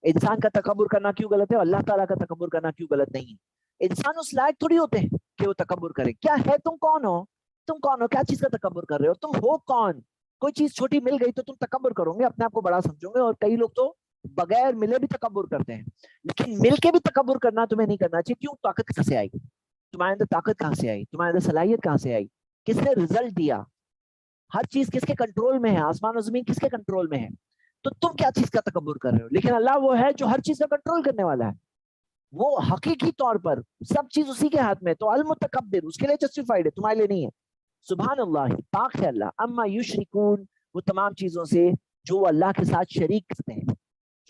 A: انسان کا تکبر کرنا کیوں غلط ہے؟ اور اللہ تعالیٰ کا تکبر کرنا کیوں غلط نہیں ہے؟ انسان اس لائق تھوڑی ہوتے ہیں کہ وہ تکبر کرے. کیا ہے تم کون ہو؟ تم کون ہو؟ کیا چیز کا تکبر کر رہے ہو؟ تم ہو کون؟ کوئی چیز چھوٹی مل گئی تو تم تکبر کرو گے، اپنے آپ کو بڑا سمجھو گے. اور کئی لوگ تو بغیر ملے بھی تکبر کرتے ہیں. لیکن مل کے بھی تکبر کرنا تمہیں نہیں کرنا چاہیے. کیوں؟ طاقت کہاں سے آئی؟ تمہارے اندر طاقت کہاں سے آئی؟ تمہارے اندر صلاحیت کہاں سے آئی؟ کس نے رزلٹ دیا؟ ہر چیز کس کے کنٹرول میں ہے؟ آسمان و زمین کس کے کنٹرول میں ہے؟ تو تم کیا چیز کا تکبر کر رہے ہو؟ لیکن اللہ وہ ہے جو ہر چیز کا کنٹرول کرنے والا ہے. وہ حقیقی طور پر سب چیز اسی کے ہاتھ میں. تو المتکبر اس کے لیے جسٹیفائیڈ ہے، تمہارے لیے نہیں ہے. سبحان اللہ، پاک ہے اللہ. اما یشرکون، وہ تمام چیزوں سے جو اللہ کے ساتھ شریک کرتے ہیں.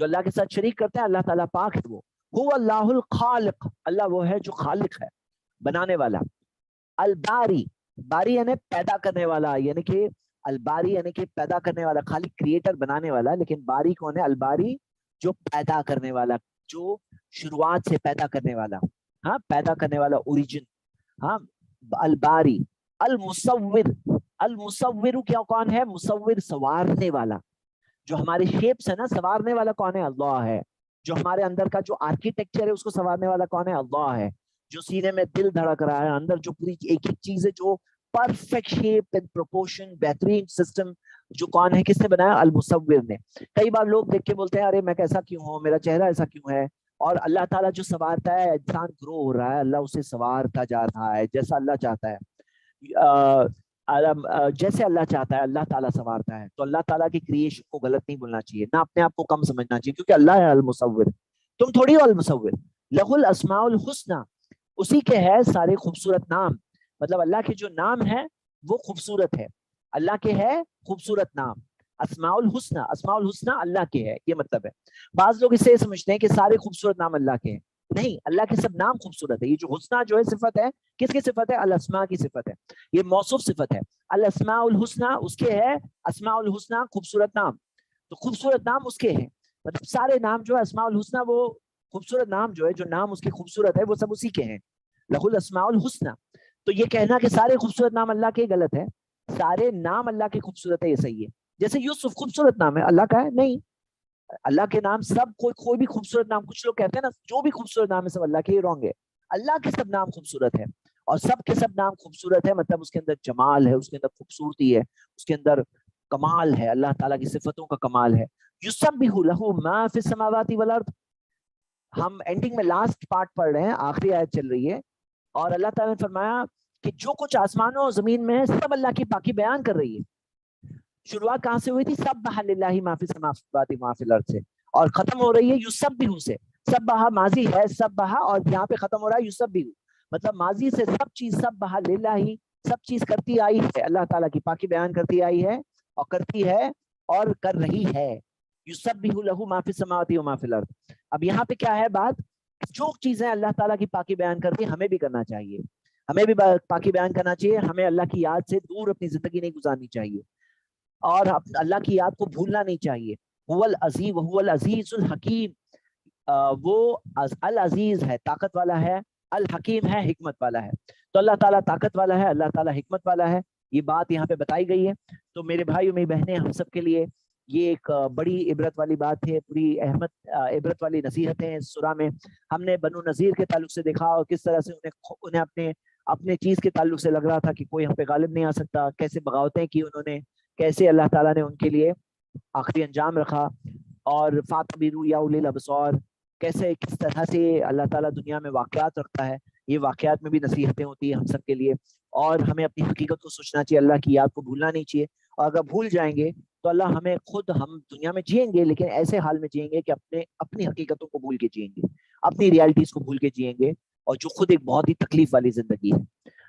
A: جو اللہ کے ساتھ شریک کرتے ہیں اللہ تعالیٰ پاک ہے. وہ هو اللہ الخالق، اللہ وہ ہے جو خالق ہے، بنانے والا. الباری، باری یعنی پیدا کرنے والا، یعنی کہ الباری یعنی کہ پیدا کرنے والا، خالی کریٹر بنانے والا. لیکن باری کون ہے؟ الباری جو پیدا کرنے والا، جو شروعات سے پیدا کرنے والا. ہاں پیدا کرنے والا، اوریجن. ہاں الباری. المصور، المصور کیا کون ہے؟ مصور سوارنے والا. جو ہمارے شیپس ہے نا سوارنے والا کون ہے؟ اللہ ہے. جو ہمارے اندر کا جو آرکیٹیکچر ہے اس کو سوارنے والا کون ہے؟ اللہ ہے. جو سینے میں دل دھڑک رہا ہے، اندر جو پوری ایک ایک چیز ہے جو پرفیکٹ شیپ اینڈ پروپورشن، بہترین سسٹم، جو کون ہے؟ کس نے بنایا؟ المصور نے. کئی بار لوگ دیکھ کے بولتے ہیں ارے میں کیسا کیوں ہوں، میرا چہرہ ایسا کیوں ہے. اور اللہ تعالیٰ جو سوارتا ہے، انسان گرو ہو رہا ہے، اللہ اسے سوارتا جا رہا ہے جیسا اللہ چاہتا ہے. جیسے اللہ چاہتا ہے اللہ تعالیٰ سنوارتا ہے. تو اللہ تعالیٰ کی کریشن کو غلط نہیں بولنا چاہیے، نہ اپنے آپ کو کم سمجھنا چاہیے، کیونکہ اللہ ہے المصور، تم تھوڑی ہو المصور. لہ الاسماء الحسنی، اسی کے ہے سارے خوبصورت نام. مطلب اللہ کے جو نام ہے وہ خوبصورت ہے. اللہ کے ہے خوبصورت نام. اسماء الحسنی، اسماء الحسنی اللہ کے ہے، یہ مطلب ہے. بعض لوگ اسے سمجھتے ہیں کہ سارے خوبصورت نام اللہ کے ہیں. نہیں، اللہ کے سب نام خوبصورت ہے. یہ جو حسنہ جو ہے صفت ہے، کس کی صفت ہے؟ الاسماء کی صفت ہے. یہ موصوف صفت ہے. الاسماء الحسنی اس کے ہے، اسماء الحسنی خوبصورت نام. تو خوبصورت نام اس کے ہیں. مطلب سارے نام جو ہے اسماء الحسنی، وہ خوبصورت نام جو ہے، جو نام اس کے خوبصورت ہے، وہ سب اسی کے ہیں. لہ الاسماء الحسنی. تو یہ کہنا کہ سارے خوبصورت نام اللہ کے غلط ہے. سارے نام اللہ کے خوبصورت ہے، یہ صحیح ہے. جیسے یوسف خوبصورت نام ہے، اللہ کا ہے نہیں. اللہ کے نام سب، کوئی بھی خوبصورت نام، کچھ لوگ کہتے ہیں نا جو بھی خوبصورت نام ہے سب اللہ کے، ہی رونگ ہے. اللہ کے سب نام خوبصورت ہے، اور سب کے سب نام خوبصورت ہے. مطلب اس کے اندر جمال ہے، اس کے اندر خوبصورتی ہے، اس کے اندر کمال ہے، اللہ تعالیٰ کی صفتوں کا کمال ہے. یسبح لہ ما فی السماوات والارض. ہم اینڈنگ میں لاسٹ پارٹ پڑھ رہے ہیں، آخری آیت چل رہی ہے، اور اللہ تعالیٰ نے فرمایا کہ جو کچھ آسمانوں اور زمین میں ہے سب اللہ کی پاکی بیان کر رہی ہے. شروعات کہاں سے ہوئی تھی؟ سبح للہ ما فی السماوات ما فی الارض سے، اور ختم ہو رہی ہے یسبح سے. سب بہا ماضی ہے، سب بہا، اور یہاں پہ ختم ہو رہا ہے یسبح، مطلب ماضی سے سب چیز سب بہا للہ، سب چیز کرتی آئی ہے، اللہ تعالیٰ کی پاکی بیان کرتی آئی ہے اور کرتی ہے اور کر رہی ہے. یسبح لہ ما فی السماوات و ما فی الارض. اب یہاں پہ کیا ہے بات، جو چیزیں اللہ تعالیٰ کی پاکی بیان کرتی ہیں ہمیں بھی کرنا چاہیے، ہمیں بھی پاکی بیان کرنا چاہیے، ہمیں اللہ کی یاد سے دور اپنی زندگی نہیں گزارنی چاہیے اور اللہ کی یاد کو بھولنا نہیں چاہیے. هو العزیز وهو العزیز الحکیم، وہ العزیز ہے، طاقت والا ہے، الحکیم ہے، حکمت والا ہے. تو اللہ تعالیٰ طاقت والا ہے، اللہ تعالیٰ حکمت والا ہے، یہ بات یہاں پہ بتائی گئی ہے. تو میرے بھائیوں میری بہنیں، ہم سب کے لیے یہ ایک بڑی عبرت والی بات ہے، پوری احمد عبرت والی نصیحتیں اس سورہ میں. ہم نے بنو نذیر کے تعلق سے دیکھا اور کس طرح سے انہیں اپنے چیز کے تعلق سے لگ رہا تھا کہ کوئی ہم پہ غالب نہیں آ سکتا، کیسے بغاوتیں کی انہوں نے، کیسے اللہ تعالیٰ نے ان کے لیے آخری انجام رکھا. اور فاتبروا یا اولی الابصار، کیسے کس طرح سے اللہ تعالیٰ دنیا میں واقعات رکھتا ہے، یہ واقعات میں بھی نصیحتیں ہوتی ہیں ہم سب کے لیے. اور ہمیں اپنی حقیقت کو سوچنا چاہیے، اللہ کی یاد کو بھولنا نہیں چاہیے. اور اگر بھول جائیں گے تو اللہ ہمیں خود، ہم دنیا میں جئیں گے لیکن ایسے حال میں جئیں گے کہ اپنی حقیقتوں کو بھول کے جئیں گے، اپنی ریالٹیز کو بھول کے جئیں گے، اور جو خود ایک بہت ہی تکلیف والی زندگی ہے.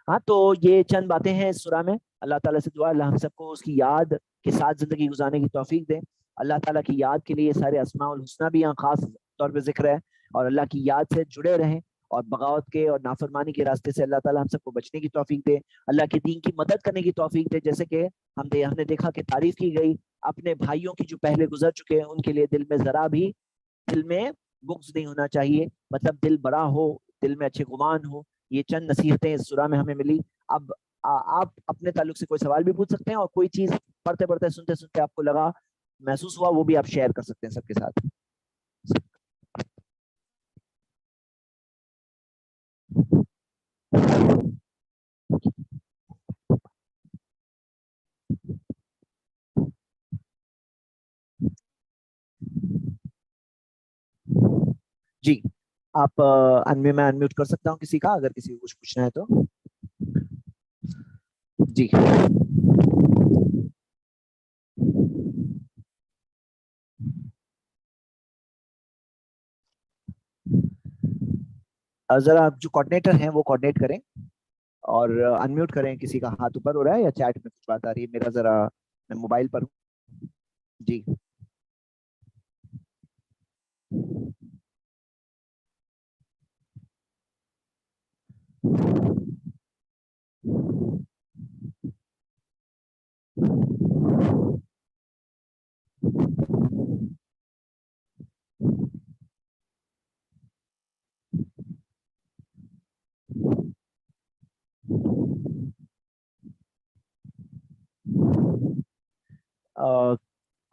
A: ہاں، تو یہ چند باتیں ہیں اس سورہ میں. اللہ تعالیٰ سے دعا، اللہ ہم سب کو اس کی یاد کے ساتھ زندگی گزارنے کی توفیق دے. اللہ تعالیٰ کی یاد کے لیے سارے اسماء الحسنہ بھی یہاں خاص طور پہ ذکر ہے، اور اللہ کی یاد سے جڑے رہیں اور بغاوت کے اور نافرمانی کے راستے سے اللہ تعالیٰ ہم سب کو بچنے کی توفیق دے، اللہ کے دین کی مدد کرنے کی توفیق دے. جیسے کہ ہم نے دیکھا کہ تعریف کی گئی اپنے بھائیوں کی جو پہلے گزر چکے ہیں، ان کے لیے دل میں ذرا بھی دل میں بغض نہیں ہونا چاہیے، مطلب دل بڑا ہو، دل میں اچھے گمان ہو. یہ چند نصیحتیں اس سورہ میں ہمیں ملی. اب آپ اپنے تعلق سے کوئی سوال بھی پوچھ سکتے ہیں، اور کوئی چیز پڑھتے پڑھتے سنتے سنتے آپ کو لگا، محسوس ہوا، وہ بھی آپ شیئر کر سکتے ہیں سب کے ساتھ. جی، آپ میں انمیوٹ کر سکتا ہوں کسی کا، اگر کسی کو کچھ پوچھنا ہے تو. جی ذرا جو کوآرڈینیٹر ہیں وہ کوآرڈینیٹ کریں اور انمیوٹ کریں. کسی کا ہاتھ اوپر ہو رہا ہے یا چیٹ میں کچھ بات آ رہی ہے؟ میرا ذرا، میں موبائل پر ہوں. جی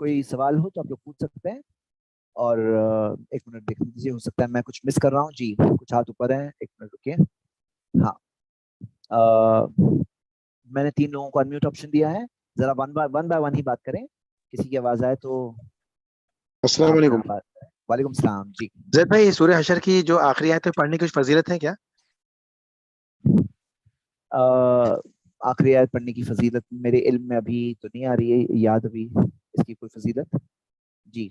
A: کوئی سوال ہو تو آپ لوگ پوچھ سکتے ہیں. اور ایک منٹ دیکھ لیجیے، ہو سکتا ہے میں کچھ مس کر رہا ہوں. جی کچھ ہاتھ اوپر ہیں، ایک منٹ رکیے. ہاں، میں نے 3 لوگوں کو انمیوٹ آپشن دیا ہے، ذرا ون بائی ون ہی بات کریں. کسی کی آواز آئے تو
B: السلام علیکم.
A: وعلیکم السلام. جی
B: زید بھائی، سورہ حشر کی جو آخری آیت ہے پڑھنے کی کچھ فضیلت ہے کیا؟
A: آخری آیت پڑھنے کی فضیلت میرے علم میں ابھی تو نہیں آ رہی ہے یاد ابھی اس کی کوئی فضیلت. جی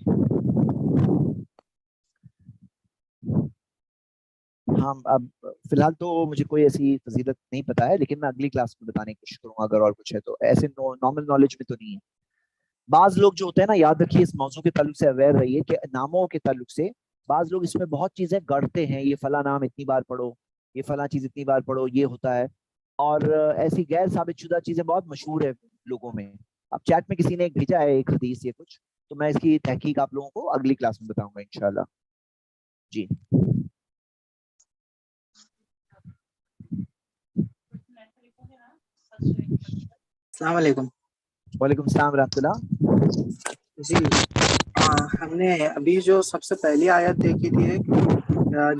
A: ہاں، اب فی الحال تو مجھے کوئی ایسی فضیلت نہیں پتا ہے، لیکن میں اگلی کلاس میں بتانے کی کوشش کروں گا اگر اور کچھ ہے تو. ایسے نارمل نالج میں تو نہیں ہے. بعض لوگ جو ہوتے ہیں نا، یاد رکھیے اس موضوع کے تعلق سے اویئر رہیے کہ ناموں کے تعلق سے بعض لوگ اس میں بہت چیزیں گڑھتے ہیں، یہ فلاں نام اتنی بار پڑھو، یہ فلاں چیز اتنی بار پڑھو، یہ ہوتا ہے. اور ایسی غیر ثابت شدہ چیزیں بہت مشہور ہے لوگوں میں. اب چیٹ میں کسی نے بھیجا ہے ایک حدیث یا کچھ، تو میں اس کی تحقیق آپ لوگوں کو اگلی کلاس میں بتاؤں گا انشاءاللہ. جی
C: السلام علیکم.
A: وعلیکم السلام ورحمۃ اللہ.
C: جی ہم نے ابھی جو سب سے پہلی آیت دیکھی تھی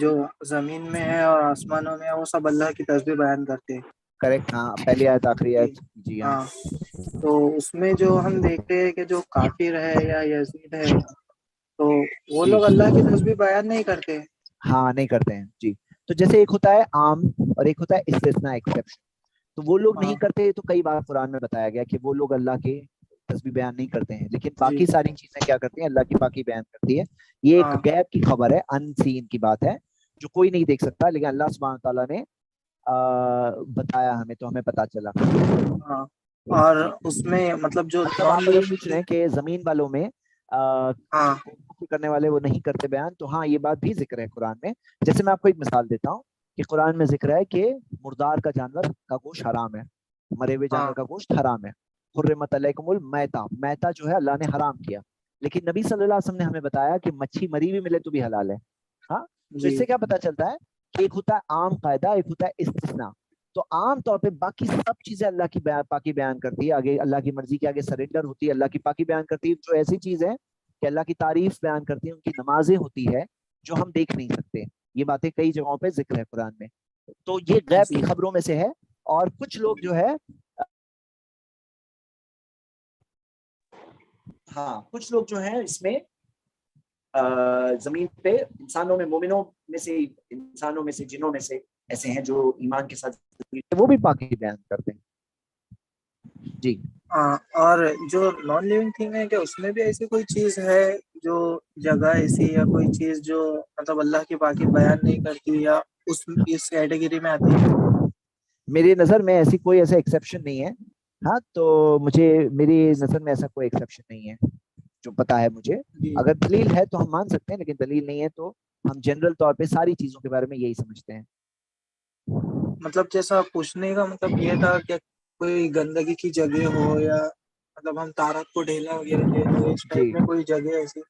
C: جو زمین میں ہے اور آسمانوں میں ہے، وہ سب اللہ کی تسبیح بیان کرتے ہیں.
A: کریکٹ، ہاں، پہلی آیت آخری آیت. جی ہاں.
C: تو اس میں جو ہم دیکھتے ہیں کہ جو کافر ہے یا یزید ہے، تو وہ
A: جی
C: لوگ اللہ کی تسبیح بیان نہیں کرتے.
A: ہاں، نہیں کرتے ہیں. جی، تو جیسے ایک ہوتا ہے عام اور ایک ہوتا ہے استثناء ایکسیپشن. تو وہ لوگ نہیں کرتے، تو کئی بار قرآن میں بتایا گیا کہ وہ لوگ اللہ کے تسبیح بیان نہیں کرتے ہیں، لیکن باقی ساری چیزیں کیا کرتی ہیں؟ اللہ کی پاکی بیان کرتی ہے. یہ ایک غیب کی خبر ہے، ان سین کی بات ہے جو کوئی نہیں دیکھ سکتا، لیکن اللہ سبحانہ تعالیٰ نے بتایا ہمیں تو ہمیں پتا چلا.
C: اور اس میں مطلب جو
A: مطلب آپ اگر پوچھ رہے ہیں کہ زمین والوں میں کرنے والے وہ نہیں کرتے بیان، تو ہاں یہ بات بھی ذکر ہے قرآن میں. جیسے میں آپ کو ایک مثال دیتا ہوں کہ قرآن میں ذکر ہے کہ مردار کا جانور کا گوشت حرام ہے، مرے ہوئے جانور کا گوشت حرام ہے. حرمت علیکم المیتہ، میتہ جو ہے اللہ نے حرام کیا، لیکن نبی صلی اللہ علیہ وسلم نے ہمیں بتایا کہ مچھی مری ہوئی ملے تو بھی حلال ہے. ہاں، تو اس سے کیا پتا چلتا ہے کہ ایک ہوتا ہے عام قاعدہ، ایک ہوتا ہے استثناء. تو عام طور پہ باقی سب چیزیں اللہ کی پاکی بیان کرتی ہے، آگے اللہ کی مرضی کے آگے سرنڈر ہوتی ہے، اللہ کی پاکی بیان کرتی ہے. جو ایسی چیز ہے کہ اللہ کی تعریف بیان کرتی ہیں، ان کی نمازیں ہوتی ہے جو ہم دیکھ نہیں سکتے. یہ باتیں کئی جگہوں پہ ذکر ہے قرآن میں. تو یہ غیب کی خبروں میں سے ہے. اور کچھ لوگ جو ہے ہاں کچھ لوگ جو ہیں اس میں زمین پہ انسانوں میں، مومنوں میں سے، انسانوں میں سے، جنوں میں سے ایسے ہیں جو ایمان کے ساتھ وہ بھی پاکی بیان کرتے ہیں. جی
C: اور جو نان لیونگ تھنگ ہے کہ اس میں بھی ایسی کوئی چیز ہے جو جگہ ایسی یا کوئی چیز جو مطلب اللہ کی پاکی بیان نہیں کرتی یا اس کیٹیگری میں آتی ہے؟
A: میری نظر میں ایسی کوئی ایسا ایکسیپشن نہیں ہے. ہاں تو مجھے میری نظر میں ایسا کوئی ایکسیپشن نہیں ہے جو پتا ہے مجھے. اگر دلیل ہے تو ہم مان سکتے ہیں، لیکن دلیل نہیں ہے تو ہم جنرل طور پہ ساری چیزوں کے بارے میں یہی سمجھتے ہیں.
C: مطلب جیسا پوچھنے کا مطلب یہ تھا کہ کوئی گندگی کی جگہ ہو یا مطلب ہم تارک کو ڈھیلا وغیرہ دے دو، اس ٹائپ میں کوئی جگہ ایسی.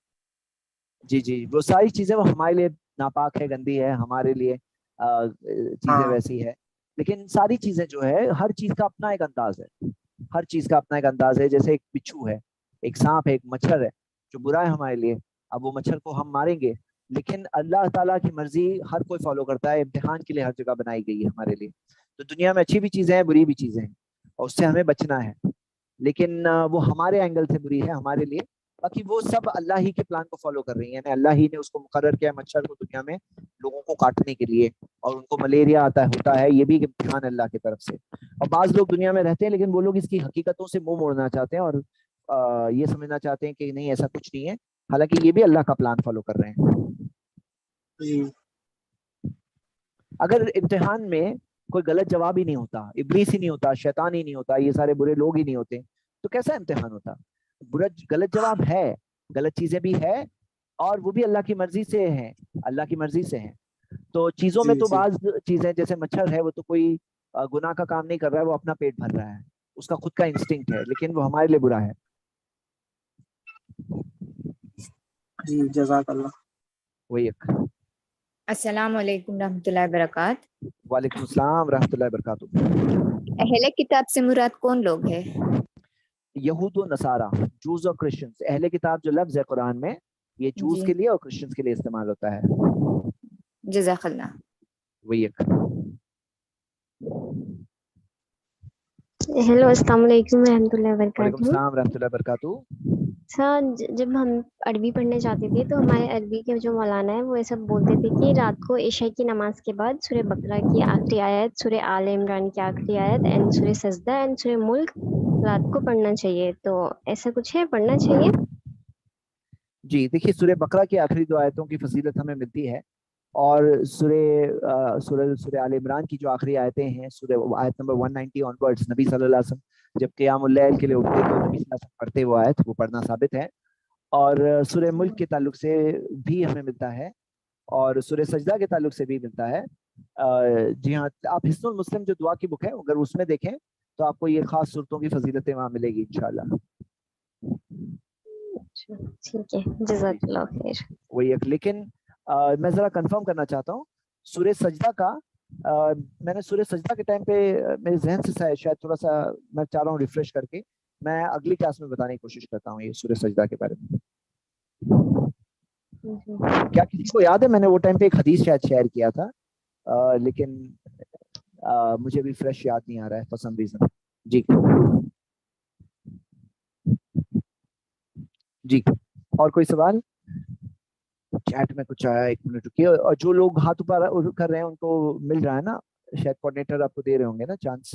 A: جی وہ ساری چیزیں وہ ہمارے لیے ناپاک ہے، گندی ہے، ہمارے لیے چیزیں ویسی ہے. لیکن ساری چیزیں جو ہے، ہر چیز کا اپنا ایک انداز ہے، ہر چیز کا اپنا ایک انداز ہے. جیسے ایک بچھو ہے، ایک سانپ ہے، ایک مچھر ہے جو برا ہے ہمارے لیے. اب وہ مچھر کو ہم ماریں گے، لیکن اللہ تعالیٰ کی مرضی ہر کوئی فالو کرتا ہے. امتحان کے لیے ہر جگہ بنائی گئی ہے ہمارے لیے. تو دنیا میں اچھی بھی چیزیں ہیں، بری بھی چیزیں ہیں، اور اس سے ہمیں بچنا ہے. لیکن وہ ہمارے اینگل سے بری ہے ہمارے لیے. باقی وہ سب اللہ ہی کے پلان کو فالو کر رہی ہیں، یعنی اللہ ہی نے اس کو مقرر کیا مچھر کو دنیا میں لوگوں کو کاٹنے کے لیے، اور ان کو ملیریا ہوتا ہے، یہ بھی امتحان اللہ کی طرف سے. اور بعض لوگ دنیا میں رہتے ہیں لیکن وہ لوگ اس کی حقیقتوں سے منہ موڑنا چاہتے ہیں اور یہ سمجھنا چاہتے ہیں کہ نہیں ایسا کچھ نہیں ہے، حالانکہ یہ بھی اللہ کا پلان فالو کر رہے ہیں. اگر امتحان میں کوئی غلط جواب ہی نہیں ہوتا، ابلیس ہی نہیں ہوتا، شیطان ہی نہیں ہوتا، یہ سارے برے لوگ ہی نہیں ہوتے، تو کیسا امتحان ہوتا؟ غلط جواب ہے، غلط چیزیں بھی ہے، اور وہ بھی اللہ کی مرضی سے ہیں، اللہ کی مرضی سے ہیں. تو چیزوں میں تو بعض چیزیں جیسے مچھر ہے، وہ تو کوئی گناہ کا کام نہیں کر رہا ہے، وہ اپنا پیٹ بھر رہا ہے، اس کا خود کا انسٹنکٹ ہے، لیکن وہ ہمارے لیے برا ہے.
C: جی جزاک اللہ.
A: وہی ایک.
D: السلام علیکم رحمۃ اللہ وبرکاتہ.
A: وعلیکم السلام رحمۃ اللہ وبرکاتہ.
D: اہل کتاب سے مراد کون لوگ ہیں؟
A: یہود و نصارہ، جوز اور کرسچنز. اہل کتاب جو لفظ ہے قرآن میں، یہ جوز کے لیے اور کرسچنز کے لیے استعمال ہوتا ہے.
D: جزاک اللہ.
A: وہی ایک.
E: ہیلو السلام علیکم رحمۃ اللہ وبرکاتہ.
A: وعلیکم السلام رحمۃ اللہ وبرکاتہ.
E: سر جب ہم عربی پڑھنے جاتے تھے تو ہمارے عربی کے جو مولانا ہیں وہ ایسا بولتے تھے کہ رات کو عشاء کی نماز کے بعد سورہ بقرہ کی آخری آیت، سورہ آل عمران کی آخری آیت اینڈ سورہ سجدہ اینڈ سورہ ملک رات کو پڑھنا چاہیے. تو ایسا کچھ ہے، پڑھنا چاہیے؟
A: جی دیکھیے، سورہ بقرہ کی آخری 2 آیتوں کی فضیلت ہمیں ملتی ہے، اور سورہ آل عمران کی جو آخری آیتیں ہیں، سورہ آیت نمبر 190 آن ورڈز، نبی صلی اللہ علیہ وسلم جب قیام اللیل کے لیے اٹھتے تو نبی صلی اللہ علیہ وسلم پڑھتے وہ آیت، وہ پڑھنا ثابت ہے. اور سورہ ملک کے تعلق سے بھی ہمیں ملتا ہے، اور سورہ سجدہ کے تعلق سے بھی ملتا ہے. جی ہاں، آپ حصن المسلم جو دعا کی بک ہے اگر اس میں دیکھیں تو آپ کو یہ خاص صورتوں کی فضیلتیں وہاں ملے گی انشاءاللہ.
E: ٹھیک ہے، جزاک اللہ خیر.
A: وہی ایک. لیکن میں ذرا کنفرم کرنا چاہتا ہوں سورہ سجدہ کا. میں نے سورہ سجدہ کے ٹائم پہ میرے ذہن سے شاید تھوڑا سا میں چاہ رہا ہوں ریفریش کر کے میں اگلی کلاس میں بتانے کی کوشش کرتا ہوں یہ سورہ سجدہ کے بارے میں. کیا کسی کو یاد ہے؟ میں نے وہ ٹائم پہ ایک حدیث شاید شیئر کیا تھا، لیکن مجھے بھی فریش یاد نہیں آ رہا ہے فار سم ریزن. جی جی، اور کوئی سوال؟ چیٹ میں کچھ آیا، 1 منٹ رکیے. اور جو لوگ ہاتھ اوپر کر رہے ہیں ان کو مل رہا ہے نا، شاید کوآرڈینیٹر آپ کو دے رہے ہوں گے نا چانس.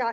F: 4,